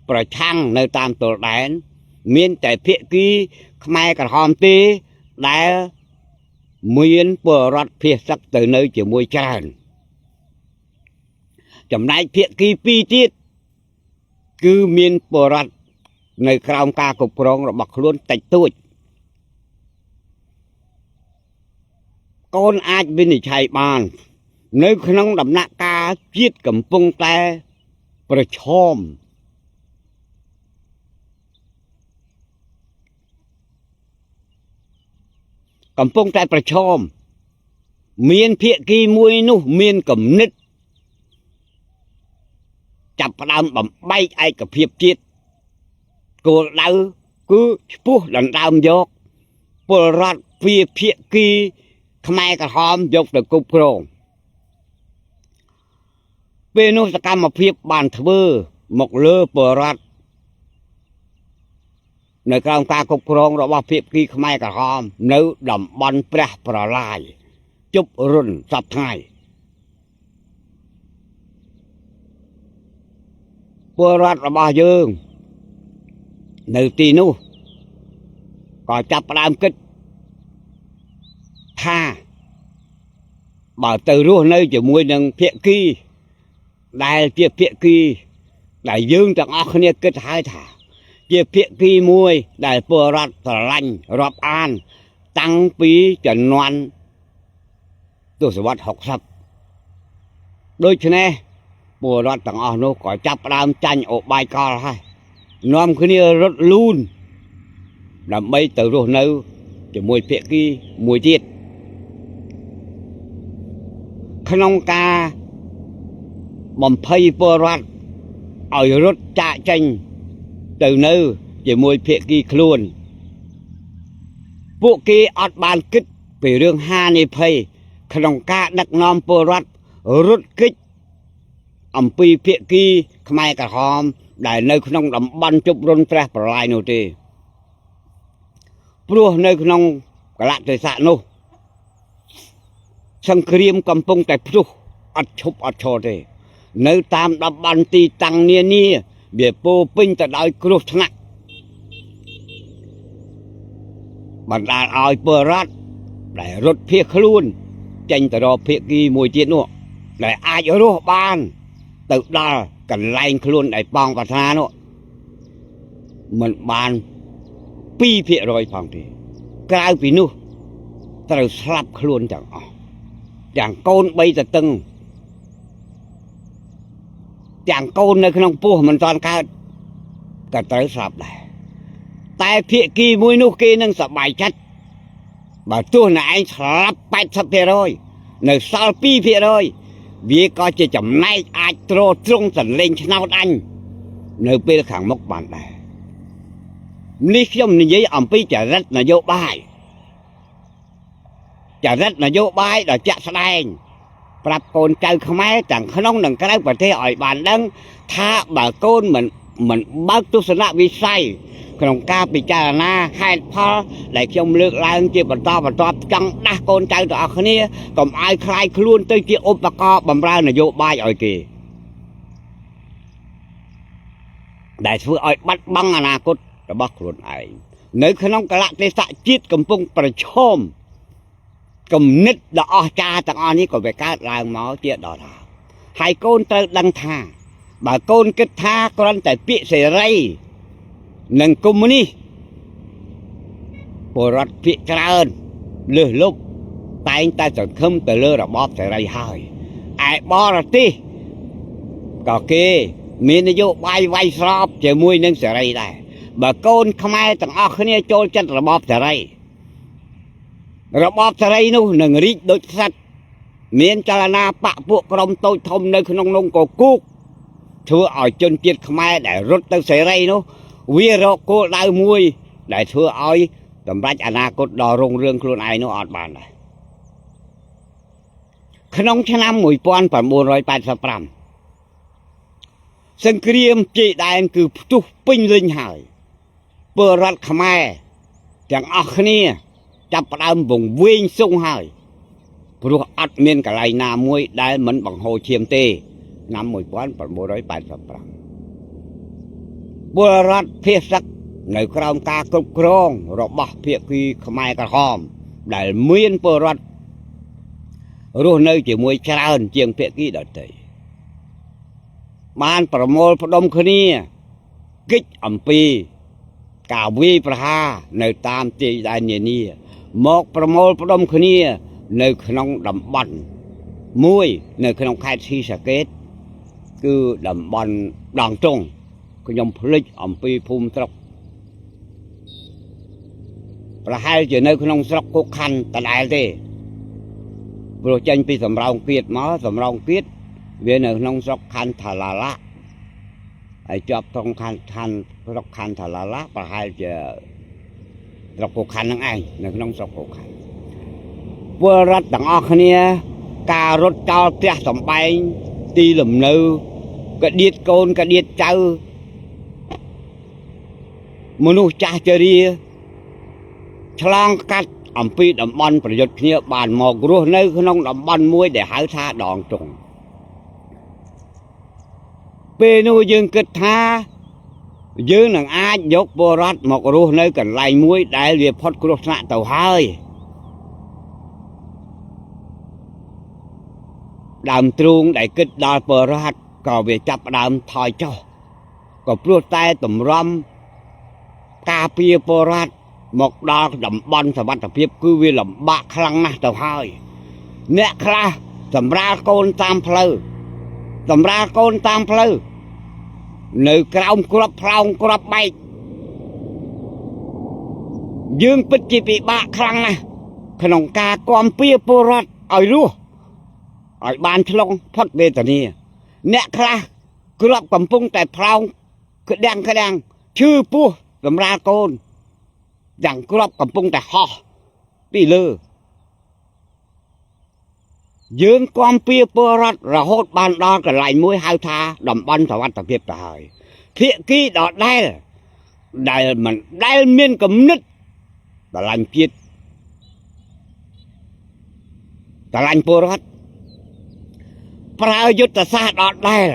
ប្រឆាំងនៅតាមទល់ដែនមានតែភាគីខ្មែរក្រហមទេដែលមានពលរដ្ឋភៀសសឹកទៅនៅជាមួយច្រើនចំណែកភាគី2ទៀតគឺមានពលរដ្ឋនៅក្រោមការគ្រប់គ្រងរបស់ខ្លួនតិចតួចកូនអាចវិនិច្ឆ័យបាននៅក្នុងដំណាក់កាលជាតិកំពុងតែប្រឈមមានភាគីមួយនោះមានគំនិតចាប់ផ្ដើមបំបែកឯកភាពជាតិគោលដៅគឺឈ្មោះដណ្ដើមយកពលរដ្ឋពីភាគីខ្មែរក្រហមយកទៅគ្រប់គ្រងពេលនោះសកម្មភាពបានធ្វើមកលើពលរដ្ឋនៅក្រោមការគ្រប់គ្រងរបស់ភាគីខ្មែរក្រហមនៅតំបន់ព្រះប្រឡាយជប់រុនសពថ្ងៃពលរដ្ឋរបស់យើងនៅទីនោះក៏ចាប់ផ្ដើមគិតថាបើទៅរស់នៅជាមួយនឹងភាគីដែលជាភាគីដែលយើងទាំងអស់គ្នាគិតហើយថាជាភាគីមួយដែលពលរដ្ឋស្រឡាញ់រាប់អានតាំងពីជំនាន់ទសវត្សរ៍60ដូច្នេះពលរដ្ឋទាំងអស់នោះក៏ចាប់ផ្ដើមចាញ់អូបាយកលហើយនាំគ្នារត់លូនដើម្បីទៅរស់នៅជាមួយភាគីមួយទៀតក្នុងការបំភ័យពលរដ្ឋឲ្យរត់ចាកចេញទៅនៅជាមួយភាគីខ្លួនពួកគេអត់បានគិតពីរឿងហានិភ័យក្នុងការដឹកនាំពលរដ្ឋរត់គេចអំពីភាគីខ្មែរក្រហមដែលនៅក្នុងតំបន់ជប់រុនព្រះប្រឡាយនោះទេព្រោះនៅក្នុងកលៈទេសៈនោះសង្គ្រាមកំពុងតែផ្ទុះអត់ឈប់អត់ឈរទេនៅតាមតំបន់ទីតាំងនានាវាពោពេញទៅដោយគ្រោះថ្នាក់បណ្ដាលឲ្យពលរដ្ឋដែលរត់ភៀសខ្លួនចេញទៅរកភាគីមួយទៀតនោះដែលអាចរស់បានទៅដល់កន្លែងខ្លួនដែលបងប្រាថ្នានោះមិនបាន2%ផងទេក្រៅពីនោះត្រូវស្លាប់ខ្លួនទាំងអស់ទាំងកូន3តតឹងទាំងកូននៅក្នុងពោះមិនទាន់កើតក៏ត្រូវស្លាប់ដែរតែភាគីមួយនោះគេនឹងសប្បាយចិត្តបើទោះណែឯងស្លាប់ 80% នៅសល់ 2% វាក៏ជាចំណែកអាចទ្រទ្រង់សលេងឆ្នោតអញនៅពេលខាងមុខបានដែរនេះខ្ញុំនិយាយអំពីចរិតនយោបាយដ៏ជាក់ស្ដែងប្រាប់កូនចៅខ្មែរទាំងក្នុងនិងក្រៅប្រទេសឲ្យបានដឹងថាបើកូនមិនបើកទស្សនវិស័យក្នុងការពិចារណាហេតុផលដែលខ្ញុំលើកឡើងជាបន្តចង់ដាស់កូនចៅទាំងអស់គ្នាកុំឲ្យខ្លាយខ្លួនទៅជាឧបករណ៍បម្រើនយោបាយឲ្យគេដែលធ្វើឲ្យបាត់បង់អនាគតរបស់ខ្លួនឯងនៅក្នុងកលៈទេសៈជាតិកំពុងប្រឈមគំនិតដ៏អស្ចារ្យទាំងអស់នេះក៏វាកើតឡើងមកជាដល់ហើយកូនត្រូវដឹងថាបើកូនគិតថាគ្រាន់តែពាក្យសេរីនិងកុម្មុយនីស ពលរដ្ឋភាគច្រើនលើសលប់តែងតែសង្ឃឹមទៅលើរបបសេរីហើយឯបរទេសក៏គេមាននយោបាយវាយស្របជាមួយនឹងសេរីដែរបើកូនខ្មែរទាំងអស់គ្នាចូលចិត្តរបបសេរីនោះនឹងរីកដូចសត្វមានចលនាបកពួកក្រុមតូចធំនៅក្នុងនងកគូកធ្វើឲ្យជនជាតិខ្មែរដែលរត់ទៅសេរីនោះវារកគោលដៅមួយដែលធ្វើឲ្យសម្រេចអនាគតដ៏រុងរឿងខ្លួនឯងនោះអត់បានដែរក្នុងឆ្នាំ1985សង្គ្រាមជ័យដែនគឺផ្ទុះពេញលេញហើយពលរដ្ឋខ្មែរទាំងអស់គ្នាចាប់ផ្ដើមវង្វេងសុងហើយព្រោះអត់មានកន្លែងណាមួយដែលមិនបង្ហូរឈាមទេឆ្នាំ1985ពលរដ្ឋភាគសឹកនៅក្រោមការគ្រប់គ្រងរបស់ភាគីខ្មែរក្រហមដែលមានពលរដ្ឋរស់នៅជាមួយច្រើនជាងភាគីដទៃបានប្រមូលផ្ដុំគ្នាកិច្ចអំពីការវាយប្រហារនៅតាមទីដែននានាមកប្រមូលផ្ដុំគ្នានៅក្នុងតំបន់មួយនៅក្នុងខេត្តស៊ីសាកេតគឺតំបន់ដងតុងខ្ញុំភ្លេចអំពីភូមិស្រុកប្រហែលជានៅក្នុងស្រុកគុកខណ្ឌដដែលទេព្រោះចេញពីសំរោងគៀតមកសំរោងគៀតវានៅក្នុងស្រុកខណ្ឌថាឡាឡាហើយជាប់ក្នុងខណ្ឌស្រុកខណ្ឌថាឡាឡាប្រហែលជាស្រុកគុកខណ្ឌហ្នឹងឯងនៅក្នុងស្រុកគុកខណ្ឌពលរដ្ឋទាំងអស់គ្នាការរត់ចោលផ្ទះសម្បែងទីលំនៅកដៀតកូនកដៀតចៅមនុស្សចាស់ជរាឆ្លងកាត់អំពីតំបន់ប្រយុទ្ធគ្នាបានមករស់នៅក្នុងតំបន់មួយដែលហៅថាដងតុងពេលនោះយើងគិតថាយើងនឹងអាចយកពលរដ្ឋមករស់នៅកន្លែងមួយដែលវាផុតគ្រោះថ្នាក់ទៅហើយដើមទ្រូងដែលគិតដល់ពលរដ្ឋក៏វាចាប់ផ្ដើមថយចុះក៏ព្រោះតែតម្រាំការពារពលរដ្ឋមកដល់តំបន់សុវត្ថិភាពគឺវាលំបាកខ្លាំងណាស់ទៅហើយអ្នកខ្លះសម្រាលកូនតាមផ្លូវនៅក្រោមគ្រាប់ផ្លោងគ្រាប់បែកយើងពិតជាពិបាកខ្លាំងណាស់ក្នុងការគាំពៀពលរដ្ឋឲ្យរស់ឲ្យបានឆ្លងផុតវេទនាអ្នកខ្លះគ្រាប់កំពុងតែផ្លោងក្តាំងឈឺពោះសម្រាលកូនយ៉ាងគ្រាប់កំពុងតែហោះពីលើយើងគាំពៀពលរដ្ឋរហូតបានដល់កន្លែងមួយហៅថាតំបន់សុវត្ថិភាពទៅហើយភាគីដដែលមិនដែលមានគំនិតស្រឡាញ់ជាតិស្រឡាញ់ពលរដ្ឋប្រើយុទ្ធសាស្ត្រដដែល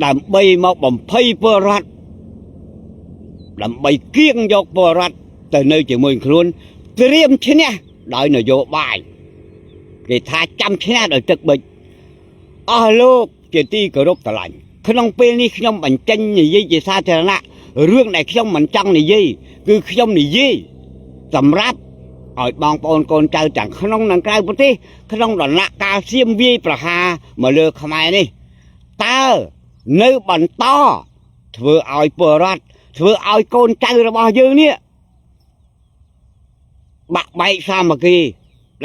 ដើម្បីមកបំភ័យពលរដ្ឋដើម្បីគៀងយកពលរដ្ឋទៅនៅជាមួយខ្លួនត្រៀមឈ្នះដោយនយោបាយគេថាចាំឈ្នះដោយទឹកបិចអស់លោកជាទីគោរពស្រឡាញ់ក្នុងពេលនេះខ្ញុំបញ្ចេញនិយាយជាសាធារណៈរឿងដែលខ្ញុំមិនចង់និយាយគឺខ្ញុំនិយាយសម្រាប់ឲ្យបងប្អូនកូនចៅទាំងក្នុងនិងក្រៅប្រទេសក្នុងដំណាក់កាលសៀមវាយប្រហារមកលើខ្មែរនេះតើនៅបន្តធ្វើឲ្យពលរដ្ឋធ្វើឲ្យកូនចៅរបស់យើងនេះបាក់បែកសាមគ្គី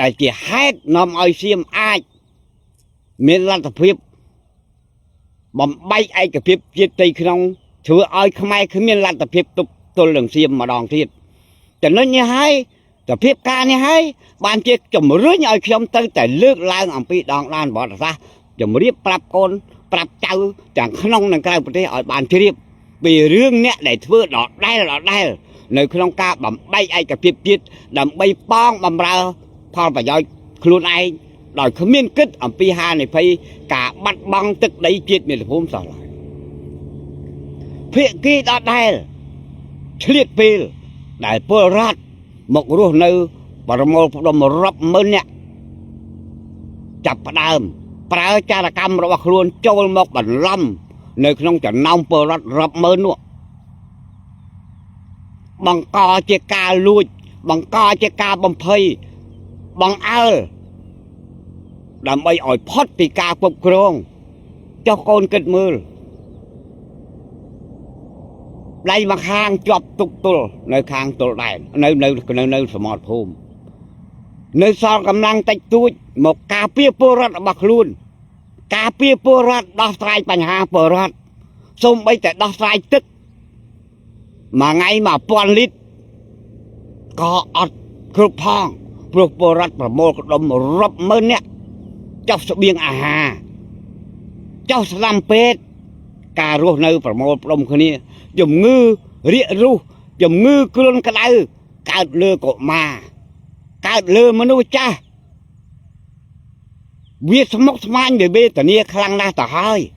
ដែលជាហេតុនាំឲ្យសៀមអាចមានលទ្ធភាពបំបែកឯកភាពជាតិផ្ទៃក្នុងធ្វើឲ្យខ្មែរគ្មានលទ្ធភាពទល់នឹងសៀមម្ដងទៀតចំណុចនេះហើយសភាពការនេះហើយបានជាជំរុញឲ្យខ្ញុំទៅតែលើកឡើងអំពីដងដានប្រវត្តិសាស្ត្រជំរាបប្រាប់កូនប្រាប់ចៅទាំងក្នុងនិងក្រៅប្រទេសឲ្យបានជ្រាបពីរឿងអ្នកដែលធ្វើដដែលនៅក្នុងការបំបែកឯកភាពជាតិដើម្បីប៉ងបំរើផលប្រយោជន៍ខ្លួនឯងដោយគ្មានគិតអំពីហានិភ័យការបាត់បង់ទឹកដីជាតិមាតុភូមិសោះឡើយភាគីដដែលឆ្លៀតពេលដែលពលរដ្ឋមករស់នៅប្រមូលផ្ដុំរាប់ម៉ឺននាក់ចាប់ផ្ដើមប្រើចារកម្មរបស់ខ្លួនចូលមកបន្លំនៅក្នុងចំណោមពលរដ្ឋរាប់ម៉ឺននោះបង្កជាការលួច bằng co cho ca bằng phây bằng al làm bay ỏi phốt thì ca phục krong cho con kết mưa đây mà khang chọc tục tù nơi khang tù đại nơi smart home nơi sao cầm năng tách túi một cà phê bơ rát bạc luôn cà phê bơ rát đo sai bánh hà bơ rát xong bây giờ đo sai tức mà ngay mà toàn lít có ọt cực phong bực bơ rát và mô đâm rập mơn nè cho sự biên hà cho sự làm pết cà rô nơi và mô đâm khá nè dùm ngư rịa ru dùm ngư cơn cái đau cao lơ cổ mà cao lơ mà nuôi cha biết mốc mang về bê tờ nia khăn na tờ hơi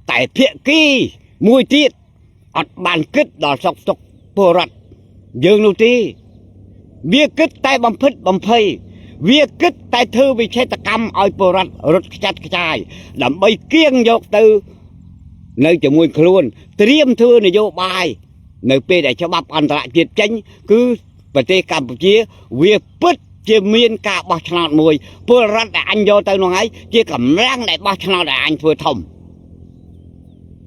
tại thiện kỳ mùi tiết ọt bàn kết đỏ sọc sọc bồ rật dương lưu ti biết kết tay bầm phít bầm phây biết kết tay thư vì chế tà căm oi bồ rật rụt chát cái chai đầm bay kiêng dọc từ nơi cho mùi luôn tiêm thưa này vô bài nơi bê để cho bắp ăn lại tiết chánh cứ và tê Campuchia việc bứt chia miên cả ba chăn mùi bữa ra để anh vô tới nó ấy chia cầm răng để ba chăn để anh vừa thông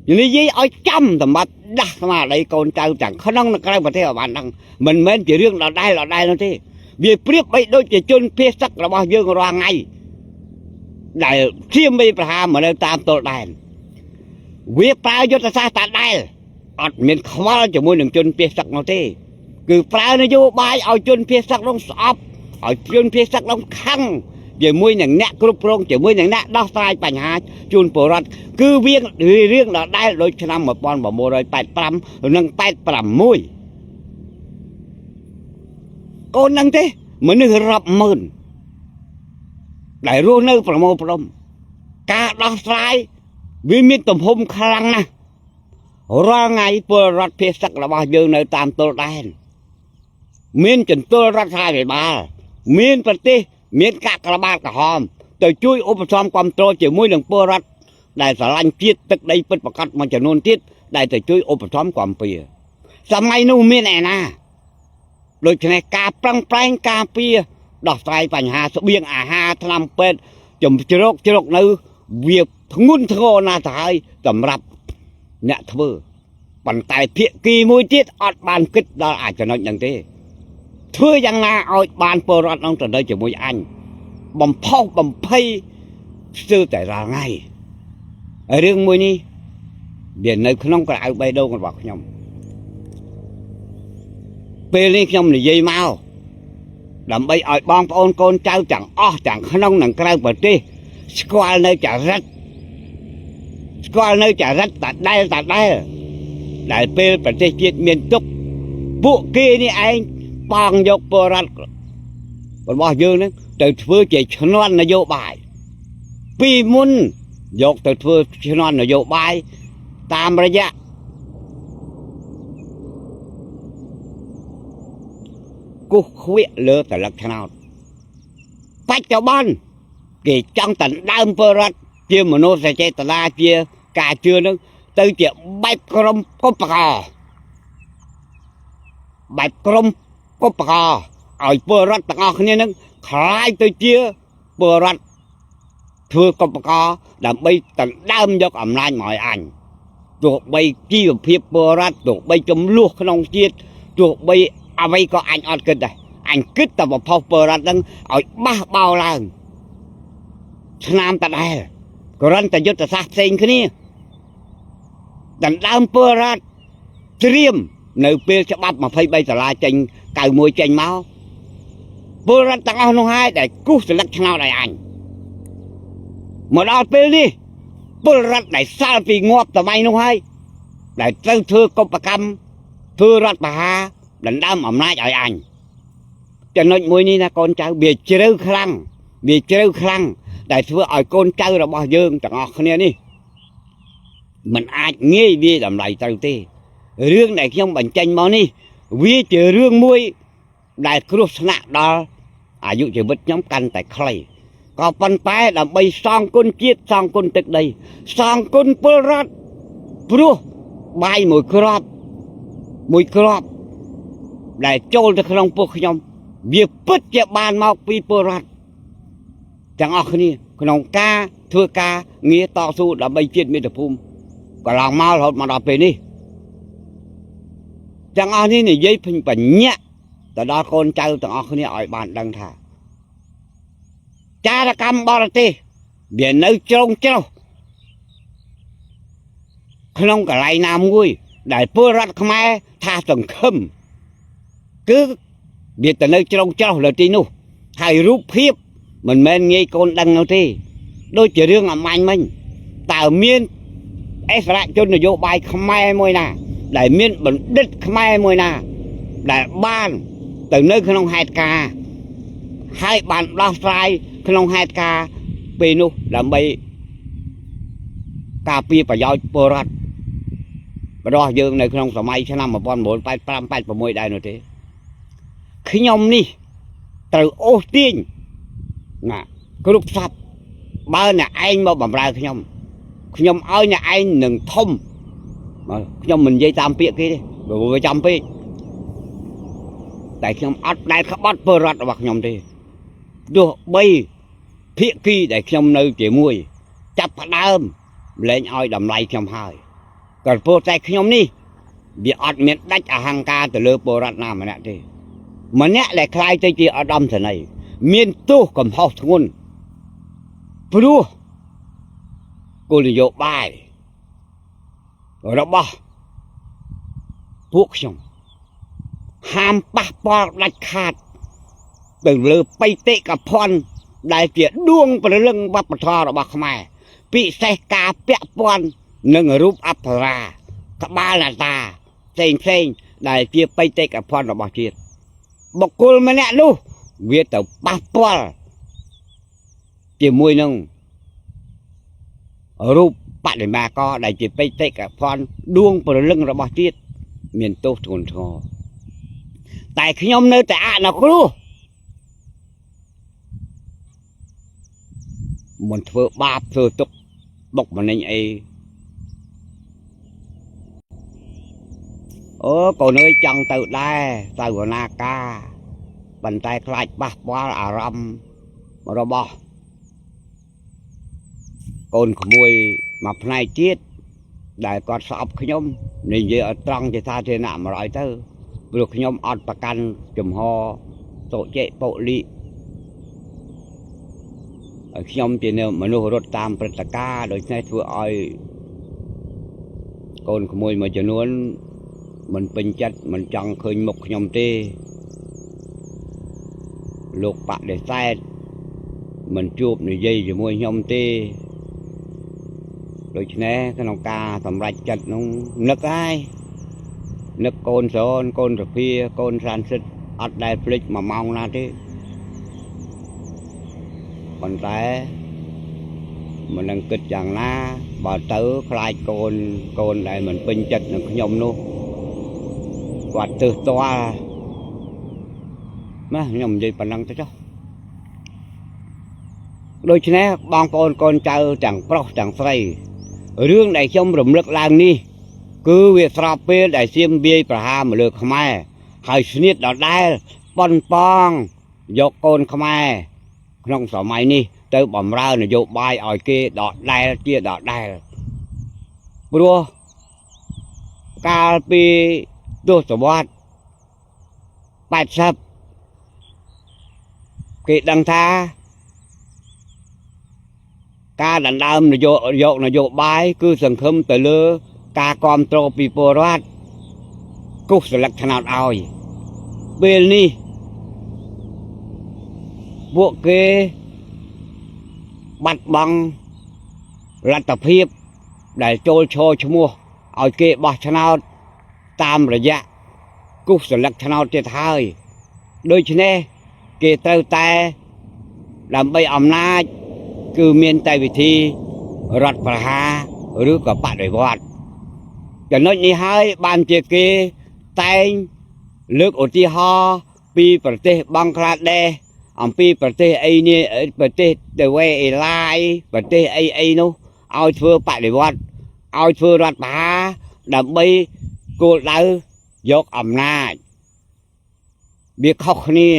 như vậy ở trăm tầm bắt đặt mà đây con trai chẳng khả năng là cái mà theo bạn đang mình men chỉ riêng là đây nó thế việc biết bây đôi chỉ chôn phía sắc là bao nhiêu ra ngay đại chiêm bây bà mà nơi tam tổ đài việc bao nhiêu ta xa ta đây mình không bao giờ muốn đừng chôn phía sắc nó thế cứ bao nhiêu vô bài ở chôn phía sắc nó sọp ở chôn phía sắc nó khăng về môi nhàng nẹt cướp rong về môi nhàng nẹt đau sai bành hà chôn bồ rát cứ riêng là đây đôi chân năm một con bảo mồ rồi bạch pram nâng bạch pram môi con nâng thế mới nâng rập mơn đại rô nâng pram mồ pram cả đau sai vì miền tầm hôm khăng nè ra ngày bồ rát phía sắc là bao nhiêu nơi tam tô đen miền trần tô rát sai về ba miền bát tê miền cả cả ba cả hòm từ chui ốp xóm quam trôi chỉ mũi đường bơ rát đại sở lanh tiết tức đây bứt bạc cắt mà chỉ nôn tiết đại từ chui ốp xóm quam pìa sắm ngay nu miền này na rồi cái này cà prang cà pìa đọt sai bành hà số biếng hà tham pet chùm chirok nữ việc ngôn thô na thái tầm rập nhẹ thưa bàn tay thiện kỳ mũi tiết ọt bàn kích đó cho nó nhận thế thưa rằng là ở bàn bờ rát ông trở đây chỉ mũi anh bầm phao bầm phây sư tại ra ngay ở riêng mũi ni biển này không có ai bay đâu còn bảo nhom pe lên nhom là dây mau làm bay ở bong ôn con trao chẳng chẳng không nằng cái bờ tê squal nơi chả rách tại đây đại pe bờ tê chết miền túc bộ kia ni anh bong dọc bờ rát còn bao nhiêu nữa từ phơi chỉ non là vô bài pi mun dọc từ phơi non là vô bài tam ra dạ cô khuyết lơ từ lắc nào bắt cho ban kỳ trong tận đam phơi rát chia mà nó sẽ chơi tờ la chia cả chưa nữa từ chuyện bạch crom có bạc ở bờ rát tặng ở kia nó khai tới chia bờ rát thưa con bạc làm bay tận đam cho ẩm lai mọi ảnh thuộc bay chi ở phía bờ rát thuộc bay trong luộc không chiết thuộc bay bay có anh ăn kinh này anh kích tập vào phao bờ rát đang ở ba bao lần nam tại đây có rắn tại chỗ sát sinh cái này tận đam bờ rát tiêm nơi bên sẽ bắt mà phải bay trở lại tranh cài môi tranh máu bơ ra tăng ao hai để cứu sự lắc nào đại ảnh mà đào bên đi bơ ra để xa vì ngọt tầm anh hai để tư thưa công bạc cam thưa ra bà ha đánh đam ẩm nay đại ảnh cho nên môi ni là con cháu biệt trêu khăng để thưa ở con cháu là bao dương chẳng ngọt này đi mình ai nghe vì làm lại tao tê riêng này không bằng tranh máu đi vì chỉ riêng môi đại cướp nạ đó dụ chỉ vật nhóm căn tại khay có phần tay là bay sang con chiết sang con tịch đây sang con bơ rát bro bay mùi crop đại trôi từ trong buộc nhom việc bứtជាបានមកពីពលរដ្ឋទាំងអស់គ្នាក្នុងការធ្វើការងារតស៊ូដើម្បីជាតិមាតុភូមិកន្លងមករហូតមកដល់ពេលនេះទាំងអស់នេះនិយាយពេញបញ្ញាក់ទៅដល់កូនចៅទាំងអស់គ្នាឲ្យបានដឹងថាចារកម្មបរទេសវានៅជ្រុងជ្រោះក្នុងកន្លែងណាមួយដែលពលរដ្ឋខ្មែរថាសង្ឃឹមគឺវាទៅនៅជ្រុងជ្រោះលើទីនោះហើយរូបភាពមិនមែនងាយកូនដឹងនោះទេដូចជារឿងអាម៉ាញ់មិញតើមានអិសរាជជននយោបាយខ្មែរមួយណាដែលមានបណ្ឌិតខ្មែរមួយណាដែលបានទៅនៅក្នុងហេតុការណ៍ហើយបានដោះស្រាយក្នុងហេតុការណ៍ពេលនោះដើម្បីការពារប្រយោជន៍ពលរដ្ឋរបស់យើងនៅក្នុងសម័យឆ្នាំ1985 86ដែរនោះទេខ្ញុំនេះត្រូវអូសទាញណាគ្រប់សពបើអ្នកឯងមកបំរើខ្ញុំឲ្យអ្នកឯងនឹងធំខ្ញុំមិននិយាយតាមពាក្យគេទេព្រោះវាចាំពេកតែខ្ញុំអត់ដែលក្បត់ពលរដ្ឋរបស់ខ្ញុំទេទោះបីភាគីដែលខ្ញុំនៅជាមួយចាប់ផ្ដើមលែងឲ្យតម្លៃខ្ញុំហើយក៏ព្រោះតែខ្ញុំនេះវាអត់មានដាច់អហង្ការទៅលើពលរដ្ឋណាម្នាក់ទេម្នាក់ដែលខ្លាយទៅជាឧត្តមសេនីយ៍មានទោសកំហុសធ្ងន់ព្រោះគោលនយោបាយរបស់ពួកខ្ញុំហាមប៉ះពាល់ដាច់ខាតទៅលើបេតិកភណ្ឌដែលជាដួងព្រលឹងវប្បធម៌របស់ខ្មែរពិសេសការពាក់ព័ន្ធនឹងរូបអប្សរាក្បាលនាតាផ្សេងដែលជាបេតិកភណ្ឌរបស់ជាតិបុគ្គលម្នាក់នោះវាទៅប៉ះពាល់ជាមួយនឹងរូបបដិមាករដែលជាបេតិកភណ្ឌដួងព្រលឹងរបស់ជាតិមានទោសធ្ងន់ធ្ងរតែខ្ញុំនៅតែអនុគ្រោះមិនធ្វើបាបធ្វើទុកបុកម្នេញអីអូកូនអើយចង់ទៅដែរទៅវនាការប៉ុន្តែខ្លាចប៉ះពាល់អារម្មណ៍របស់កូនក្មួយមកផ្នែកទៀតដែលគាត់ស្អប់ខ្ញុំនិយាយឲ្យត្រង់ជាសាធារណៈ100ទៅព្រោះខ្ញុំអត់ប្រកាន់ចំហសុចេបុលិខ្ញុំជាមនុស្សរត់តាមព្រឹត្តិការណ៍ដូច្នេះធ្វើឲ្យកូនក្មួយមួយចំនួនមិនពេញចិត្តមិនចង់ឃើញមុខខ្ញុំទេលោកបដិសេធមិនជួបនិយាយជាមួយខ្ញុំទេដូច្នេះក្នុងការសម្រេចចិត្តនោះនឹកហើយនឹកកូនស្រូនកូនសុភាកូនសានសិទ្ធអត់ដែលភ្លេច1ម៉ោងណាទេប៉ុន្តែមិននឹងគិតយ៉ាងណាបើទៅខ្លាចកូនដែលមិនពេញចិត្តនឹងខ្ញុំនោះគាត់ទើសទាល់ណាខ្ញុំនិយាយប៉ុណ្ណឹងទៅចុះដូច្នេះបងប្អូនកូនចៅទាំងប្រុសទាំងស្រីរឿងដែលខ្ញុំរំលឹកឡើងនេះគឺវាស្របពេលដែលសៀមវាយប្រហារមកលើខ្មែរហើយស្នៀតដដែលប៉ុនប៉ងយកកូនខ្មែរក្នុងសម័យនេះទៅបំរើនយោបាយឲ្យគេដដែលជាដដែលព្រោះកាលពីទសវត្ស80គេដឹងថាការដណ្ដើមយកនយោបាយគឺសង្ឃឹមទៅលើការគ្រប់គ្រងពីពលរដ្ឋគូសស្លឹកឆ្នោតឲ្យពេលនេះពួកគេបាត់បង់លទ្ធភាពដែលចូលឈរឈ្មោះឲ្យគេបោះឆ្នោតតាមរយៈគូសស្លឹកឆ្នោតទៀតហើយដូច្នេះគេត្រូវតែដើម្បីអំណាចគឺមានតែវិធីរដ្ឋប្រហារឬក៏បដិវត្តចំណុចនេះហើយបានជាគេតែងលើកឧទាហរណ៍ពីប្រទេសបង់ក្លាដេសអំពីប្រទេសអីនេះប្រទេសទៅវេអេឡាយប្រទេសអីនោះឲ្យធ្វើបដិវត្តឲ្យធ្វើរដ្ឋប្រហារដើម្បីគោលដៅយកអំណាច việc khóc nè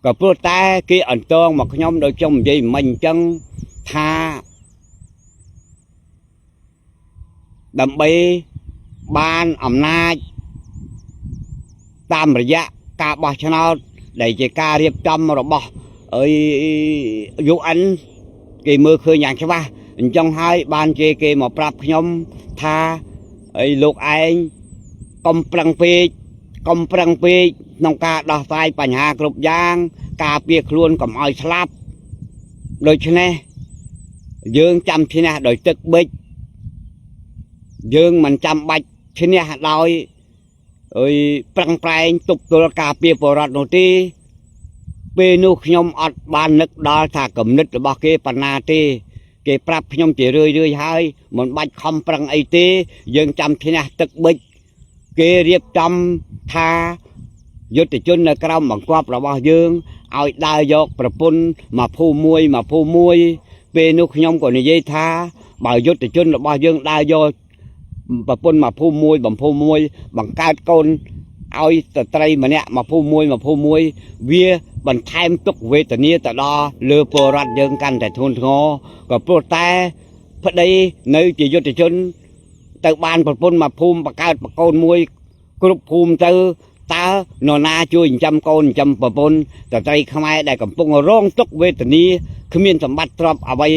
ก็ព្រោះតែគេអន្តងមកខ្ញុំដោយខ្ញុំនិយាយមិញអញ្ចឹងថាដើម្បីបានអំណាចតាមរយៈការបោះឆ្នោតដែលជាការរៀបចំរបស់UN គេមើលឃើញយ៉ាងច្បាស់អញ្ចឹងហើយបានជាគេមកប្រាប់ខ្ញុំថាលោកឯងកុំប្រឹងពេកក្នុងការដោះស្រាយបញ្ហាគ្រប់យ៉ាងការពារខ្លួនកុំឲ្យស្លាប់ដូច្នេះយើងចាំឈ្នះដោយទឹកបិចយើងមិនចាំបាច់ឈ្នះដោយប្រឹងប្រែងទប់ទល់ការពារពលរដ្ឋនោះទេពេលនោះខ្ញុំអត់បាននឹកដល់ថាគំនិតរបស់គេប៉ុណ្ណាទេគេប្រាប់ខ្ញុំជារឿយហើយមិនបាច់ខំប្រឹងអីទេយើងចាំឈ្នះទឹកបិចគេរៀបចំថាយុទ្ធជននៅក្រោមបង្គាប់របស់យើងឲ្យដើរយកប្រពន្ធមកភូមិមួយពេលនោះខ្ញុំក៏និយាយថាបើយុទ្ធជនរបស់យើងដើរយកប្រពន្ធមកភូមិមួយបង្កើតកូនឲ្យស្ត្រីម្នាក់មកភូមិមួយវាបន្ថែមទុក្ខវេទនាទៅដល់លើពលរដ្ឋយើងកាន់តែធ្ងន់ធ្ងរក៏ព្រោះតែប្តីនៅជាយុទ្ធជនទៅបានប្រពន្ធមកភូមិបង្កើតកូនមួយគ្រប់ភូមិទៅតើនរណាជួយចិញ្ចឹមកូនចិញ្ចឹមប្រពន្ធស្ត្រីខ្មែរដែលកំពុងរងទុក្ខវេទនាគ្មានសម្បត្តិទ្រព្យអ្វី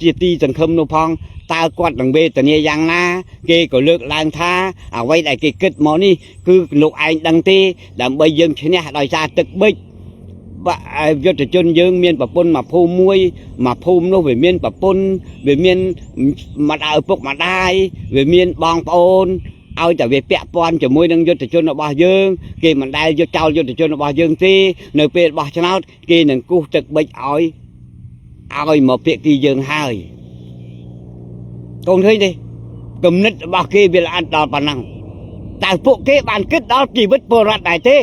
ជាទីសង្ឃឹមនោះផងតើគាត់នឹងវេទនាយ៉ាងណាគេក៏លើកឡើងថាអ្វីដែលគេគិតមកនេះគឺលោកឯងដឹងទេដើម្បីយើងឈ្នះដោយសារទឹកបិចយុទ្ធជនយើងមានប្រពន្ធមកភូមិនោះវាមានប្រពន្ធវាមានម្ដាយឪពុកម្ដាយវាមានបងប្អូនឲ្យតែវាពាក់ព័ន្ធជាមួយនឹងយុទ្ធជនរបស់យើងគេមិនដែលយកចោលយុទ្ធជនរបស់យើងទេនៅពេលបោះឆ្នោតគេនឹងគូសទឹកបិចឲ្យមកភាគីយើងហើយកូនឃើញទេគំនិតរបស់គេវាល្អិតដល់ប៉ុណ្ណឹងតែពួកគេបានគិតដល់ជីវិតពលរដ្ឋដែរទេ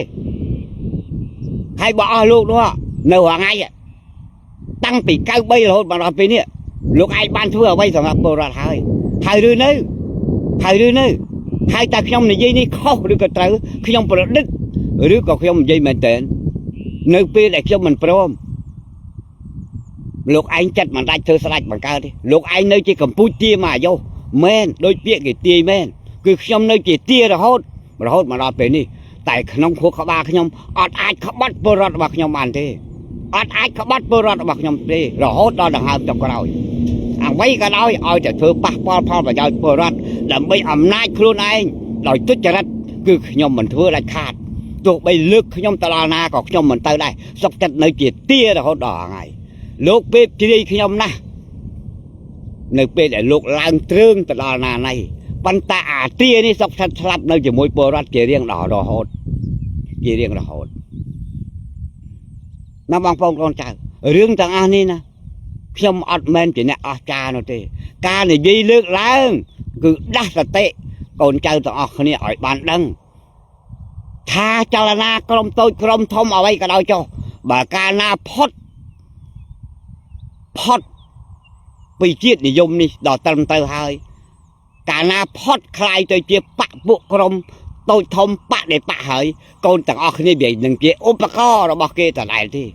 ហើយបើអស់លោកនោះនៅរងៃតាំងពី93រហូតមកដល់ពេលនេះលោកឯងបានធ្វើអ្វីសម្រាប់ពលរដ្ឋហើយឬនៅហើយតែខ្ញុំនិយាយនេះខុសឬក៏ត្រូវខ្ញុំប្រឌិតឬក៏ខ្ញុំនិយាយមែនតើនៅពេលដែលខ្ញុំមិនព្រមលោកឯងចិត្តមិនដាច់ធ្វើស្ដេចបង្កើតទេលោកឯងនៅជាកម្ពុជាទាមកអាយុមែនដូចពាក្យគេទាយមែនគឺខ្ញុំនៅជាទារហូតមកដល់ពេលនេះតែក្នុងខួរក្បាលខ្ញុំអត់អាចក្បត់ពលរដ្ឋរបស់ខ្ញុំបានទេអត់អាចក្បត់ពលរដ្ឋរបស់ខ្ញុំទេរហូតដល់ដង្ហើមចុងក្រោយអ្វីក៏ដោយឲ្យតែធ្វើប៉ះពាល់ផលប្រយោជន៍ពលរដ្ឋដើម្បីអំណាចខ្លួនឯងដោយទុច្ចរិតគឺខ្ញុំមិនធ្វើដាច់ខាតទោះបីលើកខ្ញុំទៅដល់ណាក៏ខ្ញុំមិនទៅដែរសុខចិត្តនៅជាទារហូតដល់ថ្ងៃលោកពេបជ្រាយខ្ញុំណាស់នៅពេលដែលលោកឡើងទ្រើងទៅដល់ណាណៃប៉ុន្តែអាទានេះសុខចិត្តស្លាប់នៅជាមួយពលរដ្ឋជារៀងដល់រហូតណាបងប្អូនកូនចៅរឿងទាំងអស់នេះណាខ្ញុំអត់មែនជាអ្នកអស្ចារ្យនោះទេការនិយាយលើកឡើងគឺដាស់សតិកូនចៅទាំងអស់គ្នាឲ្យបានដឹងថាចលនាក្រុមតូចក្រុមធំអ្វីក៏ដោយចុះបើកាលណាផុតពីជាតិនិយមនេះដល់ត្រឹមទៅហើយកាលណាផុតคล้ายទៅជាបកពួកក្រុមតូចធំបដិបកហើយកូនទាំងអស់គ្នាវានឹងជាឧបករណ៍របស់គេដដែលទេ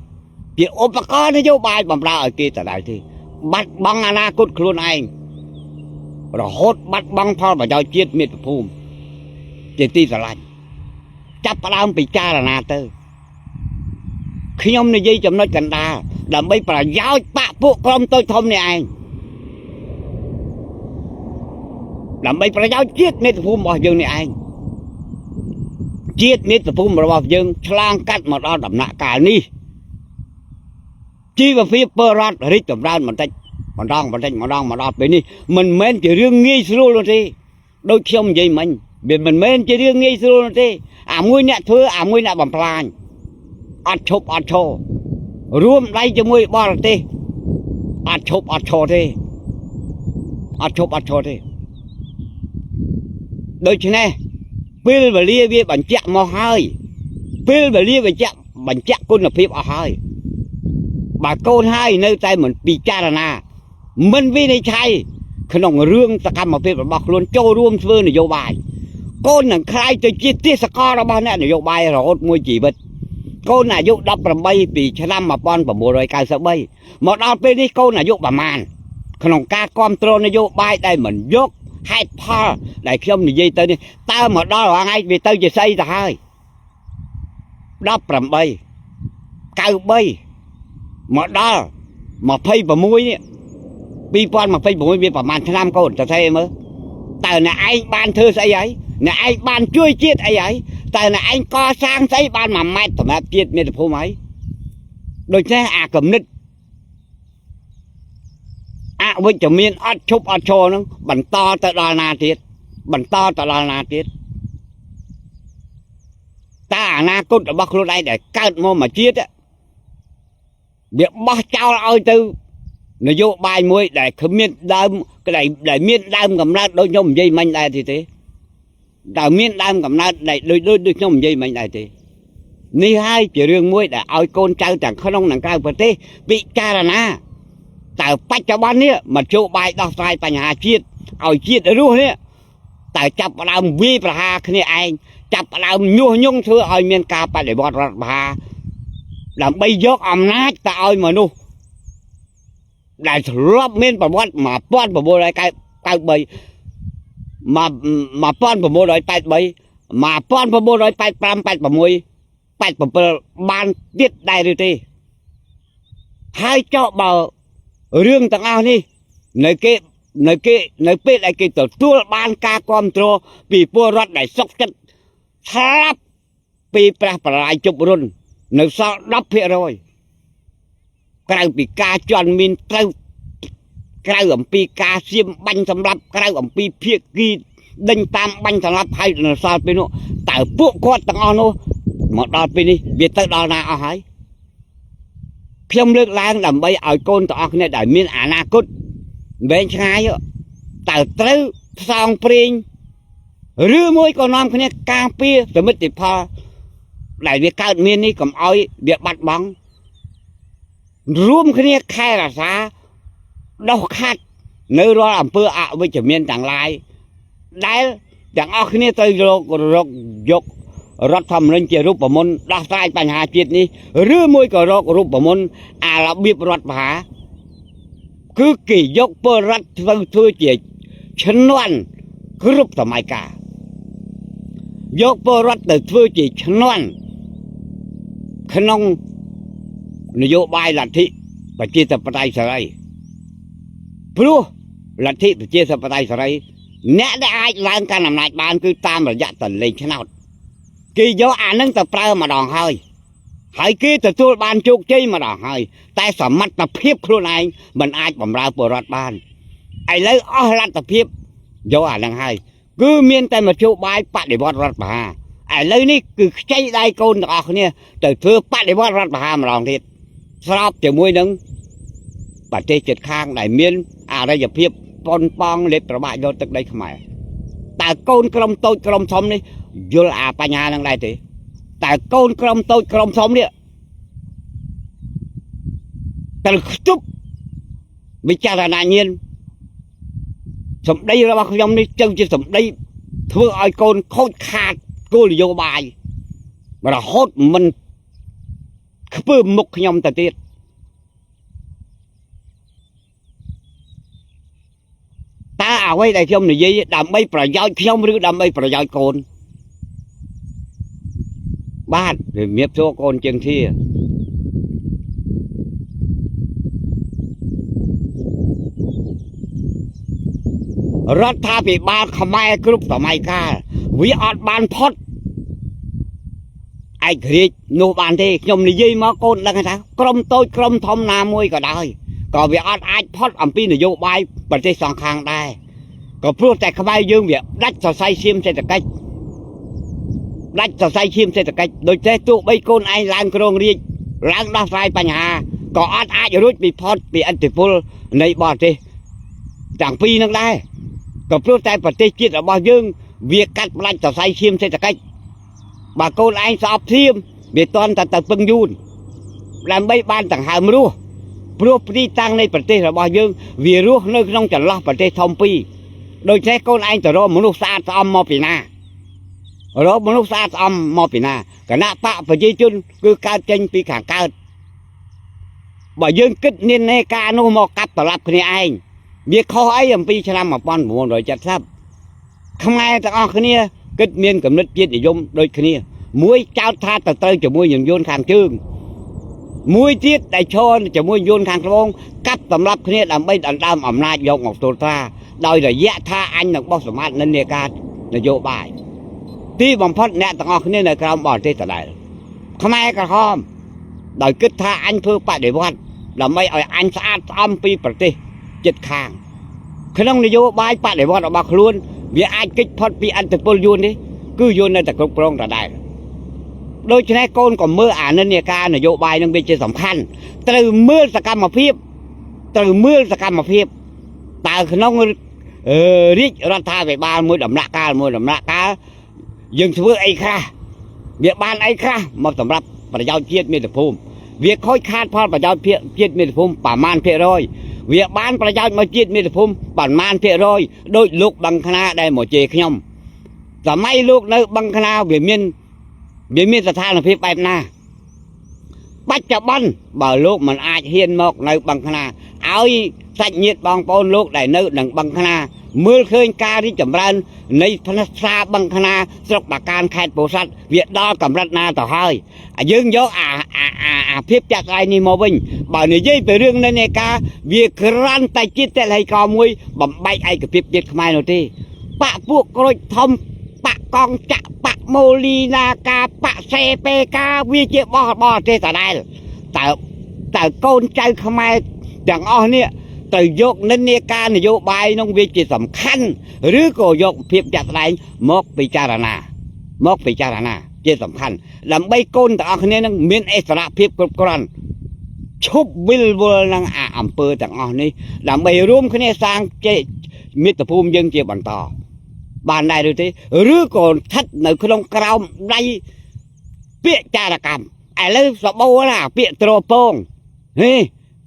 ជាឧបករណ៍នយោបាយបំរើឲ្យគេដដែលទេបាត់បង់អនាគតខ្លួនឯងរហូតបាត់បង់ផលប្រយោជន៍ជាតិមាតុភូមិជាទីស្រឡាញ់ចាប់ផ្ដើមពិចារណាទៅខ្ញុំនិយាយចំណុចកណ្ដាលដើម្បីប្រយោជន៍បកពួកក្រុមតូចធំនេះឯងដើម្បីប្រយោជន៍ជាតិមាតុភូមិរបស់យើងនេះឯងជាតិមាតុភូមិរបស់យើងឆ្លងកាត់មកដល់ដំណាក់កាលនេះជីវភាពពលរដ្ឋរីកចម្រើនបន្តិចម្ដងមកដល់ពេលនេះមិនមែនជារឿងងាយស្រួលនោះទេដូចខ្ញុំនិយាយមិញវាមិនមែនជារឿងងាយស្រួលនោះទេអាមួយអ្នកធ្វើអាមួយអ្នកបំផ្លាញអត់ឈប់អត់ឈររួមដៃជាមួយបរទេសអត់ឈប់អត់ឈរទេដូច្នេះពេលវេលាវាបញ្ជាក់មកហើយពេលវេលាបញ្ជាក់គុណភាពអស់ហើយបើកូនហើយនៅតែមិនពិចារណាមិនវិនិច្ឆ័យក្នុងរឿងសកម្មភាពរបស់ខ្លួនចូលរួមធ្វើនយោបាយកូននឹងខ្លាយទៅជាទាសកររបស់អ្នកនយោបាយរហូតមួយជីវិត cô là dụ đọc làm bay vì cho năm mà con vào mùa rồi cao sợ bay một đọc bên đi cô là dụ bà màn không ca control nó dụ bay đây mình dốt hai pha đại không thì gì tới đi tao mà đó là ngay vì tao chỉ xây ra hai đọc làm bay cao bay mà đó mà phay vào mũi nè bi quan mà phay vào mũi vì bà màn cho năm cô cho thấy em ơi tao là anh ban thơ xây ấy là anh ban chui chết ấy tại là anh co sang thấy ban mà mai tầm áp chết miền phố máy đôi thế cầm nít với chồng miền ớt chụp ớt trò nó bẩn to tại đò na tiết bẩn to tại đò na tiết ta na cốt ở bắc luôn đây để cắt mô mà chết á việc bắt trao ơi tư nó vô bài muối để khử miền đâm cái này để miền đâm cầm ra đôi nhôm dây manh đây thì thế đào miền đam cầm na đây đôi nhôm dây mình đây thì ni hai chỉ riêng muối để ao con trai chẳng không nông nàng cao vật thế bị cha là na tại bắt cho ban nhé mà chỗ bài đào sai tại nhà chiết ao chiết ở luôn nhé tại chập làm vi và hà khi anh chập làm nhua nhung thưa ao miền cao phải để bọt bà làm bây giờ ẩm nát tại ao mà nu đại lóp miền và bọt mà bọt và bôi lại cái bầy mà pon vào mua đôi bạch bảy mà pon vào mua đôi bạch pram bạch vào môi bạch vào ban tiết đại rồi thì hai cho bảo riêng tầng ao đi nơi kia lại cái tổ tua ban ca control bị pua rót đại sốc chất tháp bị lại chụp run nơi sau đắp phía rồi cái bị ca chọn min trâu cái ẩm pi ca xiêm banh sầm lấp cái ẩm pi phía kia đinh tam banh sầm lấp hay là sao bên nó tại phụ con tầng ao nó một đợt bên đi biệt tới đợt nào hỏi phim nước lang làm bay ở con tọa này đại miền na cốt bên trái tại tới song prin rư môi con non cái ca pia rồi mới tiếp pha đại việt cao miền đi cầm oi việc bắt bóng rùm cái khai là sao đâu khác nơi đó làm bữa với chủ miền chẳng lại đấy chẳng ở khi tôi dục rót thầm lên chia rút vào môn đa saiปัญหา chết đi rứa môi cờ rút vào môn là biết rót phá cứ kỳ dục bơ rót thưa chỉ chân loan cứ rút tầm ai cả dục bơ rót từ thưa chỉ chân loan khăn ông vô bài là thị và chia tập tay sợi Pru là thị chia sẻ tay sợi nè đã làm cái làm lại ban cứ tam là dạ tần lên thế nào kỳ do nâng tập ra mà đòn hơi hãy kia từ tôi ban chụp chơi mà đòn hơi tay sầm mắt tập hiếp luôn này mình ai bẩm ra bờ rót ban ai lấy là tập hiếp do nâng hơi cứ miên tay mà chụp bài bạn để bọt rót bà ai lấy ní cứ chơi đây con đỏ nè từ thưa bạn để bọt rót bà mà đòn thiệt sao chỉ môi nâng bà tê chết khang đại miên đây dập hiệp pon pong lệp trở bại vô tức đây không phải tại con krom tôi krom sống đi vô bà nhà đang đây thì tại con krom tôi krom sống đi tại chúc bị cha là nạn nhiên sống đây là bao nhiêu đi chân chỉ sống đây thưa ai con khôi khát cô là vô bài mà là hốt mình cứ mục nhom tài tiết ta ở đây đại trong này gì đam mê phải giao không được đam mê phải giao con ba thì miết số con chân thiรัฐบาลขมายกรุ๊ปต่อไม่กล้าวิออดบานพอดไอ้กรีดนูบานที่ยมนี่ยี่มาโกนแล้วไงท่ากรมโตกรมทอมนามวยก็ได้ก็วิออดไอ้พอดอัมพีนโยบายประเทศสองข้างได้ก็พูดแต่ขมายยืมเบียดัชสไซชิมเศรษฐกิจดัชสไซชิมเศรษฐกิจโดยเฉพาะตัวใบโกนไอ้ล้างกรงเรียล้างด้าไฟปัญหาก็ออดไอ้รุ่ยปีพอดปีอันติพุลในบ่อที่ต่างปีนั่งได้ก็พูดแต่ประเทศจีนเราบอกยังเวียกัดพลังต่อไซชิมเศรษฐกิจbà cô là anh sọp thêm vì toàn ta tập bưng dùn làm mấy ban tặng hàm rùa rùa đi tăng này bật tê là bao nhiêu vì rùa nơi trong chẳng lo bật tê thông pi đôi xe con anh tờ rô muốn xa xóm mò pì na រកមនុស្សស្អាតស្អំមកពីណាគណៈបកប្រជាជនគឺកើតចេញពីខាងកើតបើយើងគិតនានាការនោះមកកាប់ត្រឡប់គ្នាឯងវាខុសអីអំពីឆ្នាំ1970ខ្មែរទាំងអស់គ្នាគិតមានគំនិតជាតិនិយមដូចគ្នាមួយចោទថាទៅត្រូវជាមួយនឹងយួនខាងជើងមួយទៀតដែលឈរជាមួយយួនខាងត្បូងកាប់តម្រាប់គ្នាដើម្បីដណ្ដើមអំណាចយកមកទូលត្រាដោយរយៈថាអញនឹងបោះសម្បត្តិនិន្នាការនយោបាយទីបំផុតអ្នកទាំងអស់គ្នានៅក្រោមបរទេសដដែលខ្មែរក្រហមដោយគិតថាអញធ្វើបដិវត្តដើម្បីឲ្យអញស្អាតស្អំពីប្រទេសជិតខាងក្នុងនយោបាយបដិវត្តរបស់ខ្លួនវាអាចគេចផុតពីអន្តពលយួននេះគឺយួននៅតែគ្រប់គ្រងដដែលដូច្នេះកូនក៏មើលអានិន្នាការនយោបាយនឹងវាជាសំខាន់ត្រូវមើលសកម្មភាពតើក្នុងរាជរដ្ឋាភិបាលមួយដំណាក់កាលយើងធ្វើអីខ្លះវាបានអីខ្លះមកសម្រាប់ប្រយោជន៍ជាតិមាតុភូមិវាខូចខាតផលប្រយោជន៍ជាតិមាតុភូមិប្រមាណភាគរយវាបានប្រយោជន៍មកជាតិមាតុភូមិប្រមាណភាគរយដោយលោកបឹងខ្នាដែលមកជេរខ្ញុំសម័យលោកនៅបឹងខ្នាវាមានស្ថានភាពបែបណាបច្ចុប្បន្នបើលោកមិនអាចហ៊ានមកនៅបឹងខ្នាឲ្យសាច់ញាតិបងប្អូនលោកដែលនៅនឹងបឹងខ្នាមើលឃើញការរីកចម្រើននៃផ្នែកផ្សារបឹងខ្នាស្រុកបាកានខេត្តពោធិ៍សាត់វាដល់កម្រិតណាទៅហើយយើងយកអាភាពចាក់ស្ដាយនេះមកវិញបើនិយាយពីរឿងនៃការវាក្រាន់តែជាតិតលហីកមួយបំបែកឯកភាពជាតិខ្មែរនោះទេបកពួកក្រូចធំបកកងចាក់បកម៉ូលីណាកាបកសេពេកាវាជាបោះទេសដដែលតើកូនចៅខ្មែរទាំងអស់នេះទៅយកនិន្នាការនយោបាយនោះវាជាសំខាន់ឬក៏យកភាពចាក់ស្ដែងមកពិចារណាជាសំខាន់ដើម្បីកូនទាំងអស់គ្នានឹងមានអិសរភាពគ្រប់គ្រាន់ឈប់វិលវល់នឹងអាអំពើទាំងអស់នេះដើម្បីរួមគ្នាសាងមាតុភូមិយើងជាបន្តបានដែរឬទេឬក៏ស្ថិតនៅក្នុងក្រោមដៃពាក្យចារកម្មឥឡូវសបោណាពាក្យត្រពង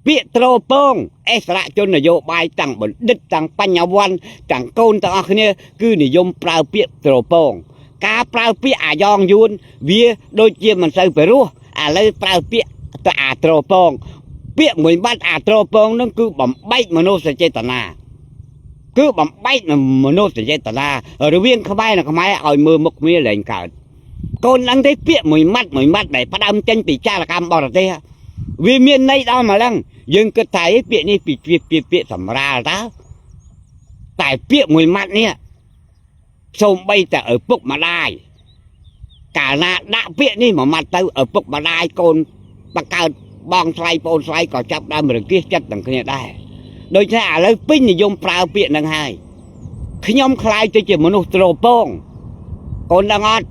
ពាក្យត្រពងអិសរជននយោបាយទាំងបណ្ឌិតទាំងបញ្ញវន្តទាំងកូនទាំងអស់គ្នាគឺនិយមប្រើពាក្យត្រពងការប្រើពាក្យអាយ៉ងយួនវាដូចជាមិនសូវពិរោះឥឡូវប្រើពាក្យទៅអាត្រពងពាក្យមួយបាត់អាត្រពងនឹងគឺបំបែកមនោសញ្ចេតនារវាងខ្មែរនិងខ្មែរឲ្យមើលមុខគ្នាលែងកើតកូនឡើងទេពាក្យមួយម៉ាត់ដែលផ្ដើមចេញពីចារកម្មបរទេសវាមានន័យដល់ម្លឹងយើងគិតថាពាក្យនេះពីពាក្យសម្រាលតើតែពាក្យមួយម៉ាត់នេះសូម្បីតែឪពុកម្ដាយកាលណាដាក់ពាក្យនេះមួយម៉ាត់ទៅឪពុកម្ដាយកូនបកកើតបងស្រីប្អូនស្រីក៏ចាប់ដើមរង្គៀសចិត្តទាំងគ្នាដែរដូច្នេះឥឡូវពេញនិយមប្រើពាក្យនឹងហើយខ្ញុំខ្លាយទៅជាមនុស្សត្រពងកូនដឹងអត់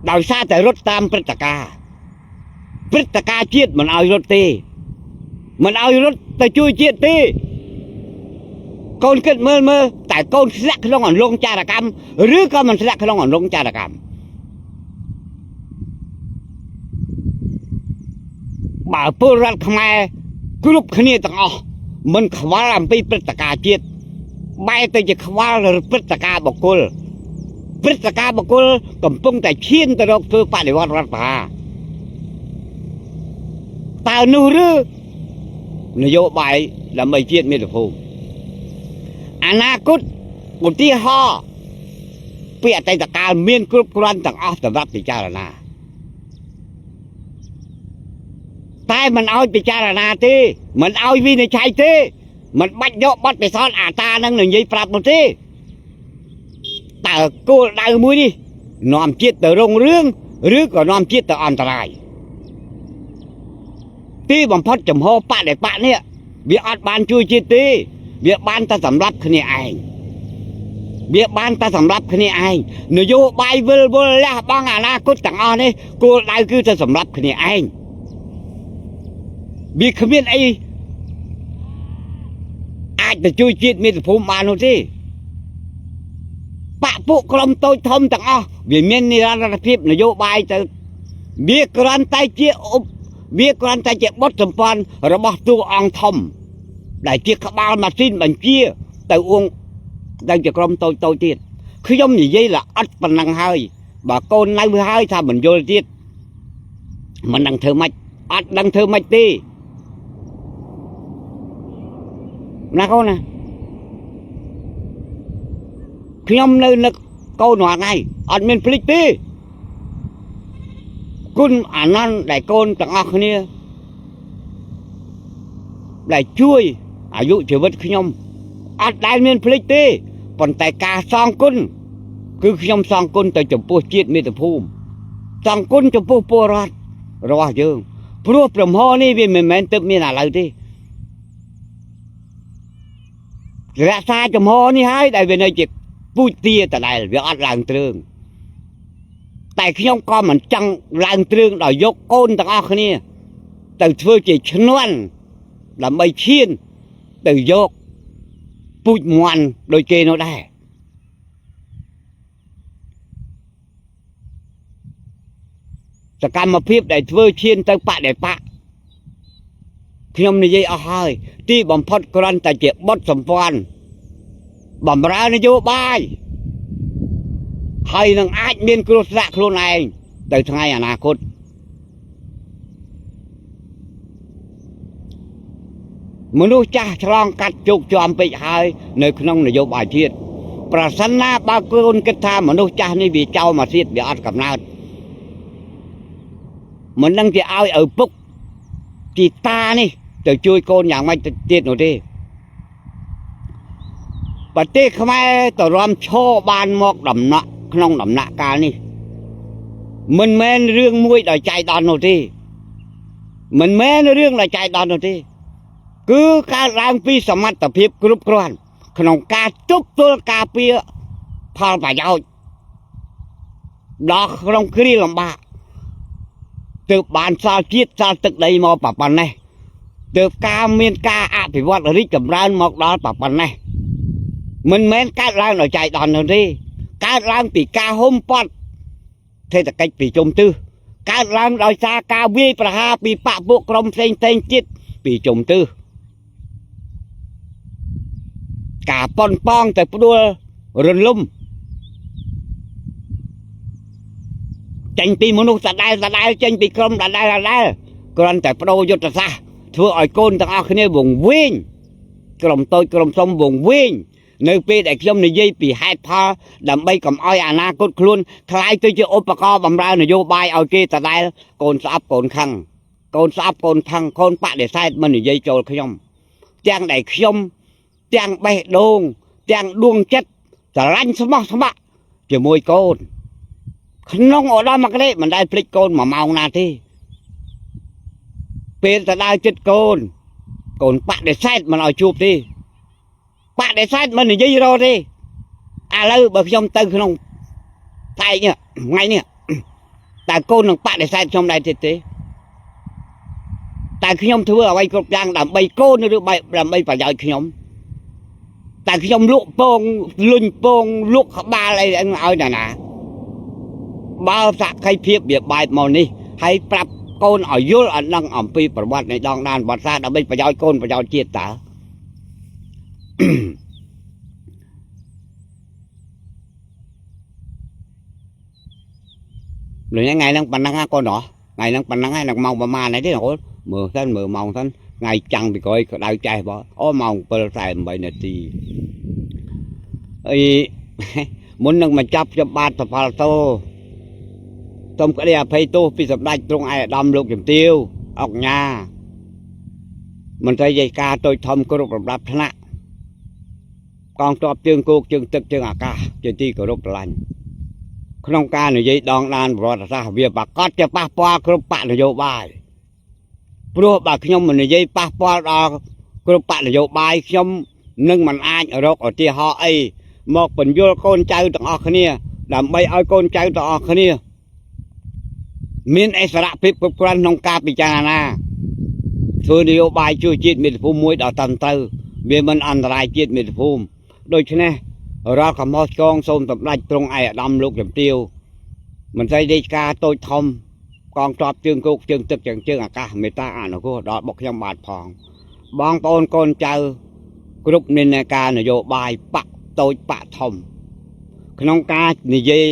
ដោយសារតែរត់តាមព្រឹត្តិការណ៍ជាតិមិនឲ្យរត់ទេមិនឲ្យរត់ទៅជួយជាតិទេកូនគិតមើលតែកូនស្លាក់ក្នុងអន្លង់ចារកម្មឬក៏មិនស្លាក់ក្នុងអន្លង់ចារកម្មបើពលរដ្ឋខ្មែរគ្រប់គ្នាទាំងអស់មិនខ្វល់អំពីព្រឹត្តិការណ៍ជាតិបែរទៅជាខ្វល់ព្រឹត្តិការណ៍បុគ្គលកំពុងតែឈានទៅរកធ្វើបដិវត្តរដ្ឋបាលតើនោះឬនយោបាយដើម្បីជាតិមាតុភូមិអនាគតឧទាហរណ៍ពីអតីតកាលមានគ្រប់គ្រាន់ទាំងអស់សម្រាប់ពិចារណាតែមិនឲ្យពិចារណាទេមិនឲ្យវិនិច្ឆ័យទេមិនបាច់យកបទពិសោធន៍អាតានឹងនិយាយប្រាប់នោះទេតើគោលដៅមួយនេះនាំជាតិទៅរុងរឿងឬក៏នាំជាតិទៅអន្តរាយទីបំផុតចំហបដិបកនេះវាអត់បានជួយជាតិទេវាបានតែសម្រាប់គ្នាឯងនយោបាយវិលវល់លះបង់អនាគតទាំងអស់នេះគោលដៅគឺទៅសម្រាប់គ្នាឯងវាគ្មានអីអាចទៅជួយជាតិមាតុភូមិបាននោះទេបកពួកក្រុមតូចធំទាំងអស់វាមាននិរន្តរភាពនយោបាយទៅវាគ្រាន់តែជាបុតសម្ព័ន្ធរបស់តួអង្គធំដែលជាក្បាលម៉ាស៊ីនបញ្ជាទៅជាក្រុមតូចទៀត ខ្ញុំនិយាយlàអត់ប៉ុណ្ណឹងហើយបើកូននៅហើយថាមិនយល់ទៀតមិនដឹងធ្វើម៉េចអត់ដឹងធ្វើម៉េចទេណាកូនណាខ្ញុំនៅនឹកកូនរាល់ថ្ងៃអត់មានភ្លេចទេគុណអានន្ទដែលកូនទាំងអស់គ្នាដែលជួយអាយុជីវិតខ្ញុំអត់ដែលមានភ្លេចទេប៉ុន្តែការសងគុណគឺខ្ញុំសងគុណទៅចំពោះជាតិមាតុភូមិសងគុណចំពោះពលរដ្ឋរបស់យើងព្រោះព្រមហរនេះវាមិនមែនទៅមានឥឡូវទេរក្សាចំហនេះហើយដែលវានៅជាពូជទាដដែលវាអត់ឡើងទ្រើងតែខ្ញុំក៏មិនចង់ឡើងទ្រើងដោយយកកូនទាំងអស់គ្នាទៅធ្វើជាឈ្នន់ដើម្បីឈានទៅយកពូជមន់ដូចគេនោះដែរសកម្មភាពដែលធ្វើឈានទៅបដិបកខ្ញុំនិយាយអស់ហើយទីបំផុតគ្រាន់តែជាបុតសម្ព័ន្ធបំរើនយោបាយហើយនឹងអាចមានគ្រោះថ្នាក់ខ្លួនឯងទៅថ្ងៃអនាគតមនុស្សចាស់ឆ្លងកាត់ជោគជាំពេកហើយនៅក្នុងនយោបាយជាតិប្រសិនណាបើកូនគិតថាមនុស្សចាស់នេះវាចោលមកទៀតវាអត់កំណើតមិនដឹងជាឲ្យឪពុកជីតានេះទៅជួយកូនយ៉ាងម៉េចទៀតនោះទេប្រទេសខ្មែរតរំឈរបានមកដំណក់ក្នុងដំណាក់កាលនេះមិនមែនរឿងមួយដោយចៃដន្យនោះទេមិនមែនរឿងដោយចៃដន្យនោះទេគឺកើតឡើងពីសមត្ថភាពគ្រប់គ្រាន់ក្នុងការទប់ទល់ការពារផលប្រយោជន៍ដល់ក្នុងគ្រាលំបាកទើបបានសល់ជាតិសល់ទឹកដីមកប៉ុណ្ណេះទើបការមានការអភិវឌ្ឍរីកចម្រើនមកដល់ប៉ុណ្ណេះមិនមែនកើតឡើងដោយចៃដន្យនោះទេកើតឡើងពីការហុំព័ទ្ធសេដ្ឋកិច្ចពីជុំទិសកើតឡើងដោយសារការវាយប្រហារពីបកពួកក្រុមផ្សេងទៀតពីជុំទិសការប៉ុនប៉ងទៅផ្ដួលរលំចេញពីមនុស្សដដែលចេញពីក្រុមដដែលគ្រាន់តែបដូរយុទ្ធសាស្ត្រធ្វើឲ្យកូនទាំងអស់គ្នាវង្វេងក្រុមតូចក្រុមធំវង្វេងនៅពេលដែលខ្ញុំនិយាយពីហេតុផលដើម្បីកុំឲ្យអនាគតខ្លួនคล้ายទៅជាឧបករណ៍បម្រើនយោបាយឲ្យគេដដែលកូនស្អប់កូនខឹងកូនស្អប់កូនខឹងកូនបដិសេធមិននិយាយចូលខ្ញុំទាំងដែលខ្ញុំទាំងបេះដូងទាំងដួងចិត្តស្រឡាញ់ស្មោះស្ម័គ្រជាមួយកូនក្នុងឧត្តមគតិមិនដែលភ្លេចកូនមួយម៉ោងណាទេពេលទៅដើរចិត្តកូនបដិសេធមិនឲ្យជួបទេបដិសេធមិននិយាយរកទេឥឡូវបើខ្ញុំទៅក្នុងផ្នែកនេះថ្ងៃនេះតែកូននឹងបដិសេធខ្ញុំដែរទេតែខ្ញុំធ្វើអ្វីគ្រប់យ៉ាងដើម្បីកូនឬដើម្បីប្រយោជន៍ខ្ញុំតែខ្ញុំលក់ពងលុញពងលក់ក្បាលអីឲ្យណាបើសក្ខីភាពវាបែបមកនេះហើយប្រាប់កូនឲ្យយល់ឲ្យដឹងអំពីប្រវត្តិនៃដងដានវត្តសាដើម្បីប្រយោជន៍កូនប្រយោជន៍ជាតិតើលើថ្ងៃហ្នឹងប៉ុណ្ណឹងកូនហ៎ថ្ងៃហ្នឹងប៉ុណ្ណឹងហើយនឹងម៉ោងប្រហែលនេះទេអូនមើលសិនមើលម៉ោងសិនថ្ងៃចាំងពីក្រោយក្តៅចេះបងអូម៉ោង 7:48 នាទីអីមុននឹងបញ្ចប់ខ្ញុំបាទសផលតោសូមក្តីអភ័យទោសពីសម្ដេចទ្រង់ឯកឧត្តមលោកជំទាវអុកញ៉ាមន្ត្រីរាជការតូចធំគ្រប់លំដាប់ថ្នាក់កងទ័ពជើងគោកជើងទឹកជើងអាកាសជាទីគោរពស្រឡាញ់ក្នុងការនិយាយដងដានប្រវត្តិសាស្ត្រវាប្រកាសជាប៉ះពាល់គ្រប់បកនយោបាយព្រោះបើខ្ញុំមិននិយាយប៉ះពាល់ដល់គ្រប់បកនយោបាយខ្ញុំនឹងមិនអាចរកឧទាហរណ៍អីមកបញ្យល់កូនចៅទាំងអស់គ្នាដើម្បីឲ្យកូនចៅទាំងអស់គ្នាមានអិសរភាពគ្រប់គ្រាន់ក្នុងការពិចារណាធ្វើនយោបាយជួយជាតិមាតុភូមិមួយដល់ត្រឹមត្រូវវាមិនអន្តរាយជាតិមាតុភូមិដូច្នេះរាល់កំហុសឆ្គងសូមសម្ដេចទ្រង់ឯកឧត្តមលោកជំទាវមន្ត្រីរាជការតូចធំកងទ័ពជើងគោកជើងទឹកជើងអាកាសមេត្តាអនុគ្រោះដល់បុកខ្ញុំបាទផងបងប្អូនកូនចៅគ្រប់និន្នាការនយោបាយបកតូចបកធំ ក្នុងការនិយាយ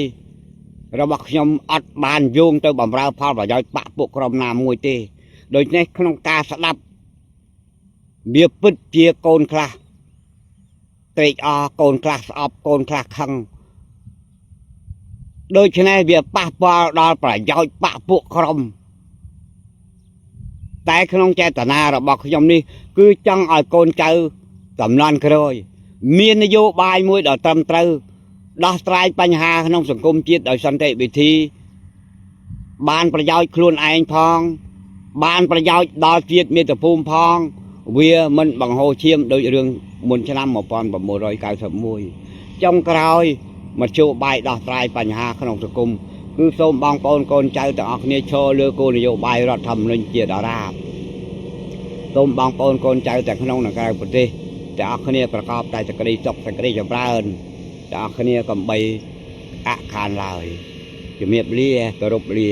របស់ខ្ញុំអត់បានយោងទៅបំរើផលប្រយោជន៍បកពួកក្រុមណាមួយទេដូច្នេះក្នុងការស្ដាប់វាពិតជាកូនខ្លះត្រេកអរកូនខ្លះស្អប់កូនខ្លះខឹងដូច្នេះវាប៉ះពាល់ដល់ប្រយោជន៍បកពួកក្រុមតែក្នុងចេតនារបស់ខ្ញុំនេះគឺចង់ឲ្យកូនចៅកំណន់ក្រោយមាននយោបាយមួយដ៏ត្រឹមត្រូវដោះស្រាយបញ្ហាក្នុងសង្គមជាតិដោយសន្តិវិធីបានប្រយោជន៍ខ្លួនឯងផងបានប្រយោជន៍ដល់ជាតិមាតុភូមិផងវាមិនបង្ហូរឈាមដោយរឿងមុនឆ្នាំ1991ចុងក្រោយមធ្យោបាយដោះស្រាយបញ្ហាក្នុងសង្គមគឺសូមបងប្អូនកូនចៅទាំងអស់គ្នាឈរលើគោលនយោបាយរដ្ឋធម្មនុញ្ញជាដរាបសូមបងប្អូនកូនចៅទាំងក្នុងនិងក្រៅប្រទេសទាំងអស់គ្នាប្រកបតែសេចក្តីសុខសេចក្តីចម្រើនទាំងអស់គ្នាកំបីអខានឡើយជំរាបលាគោរពលា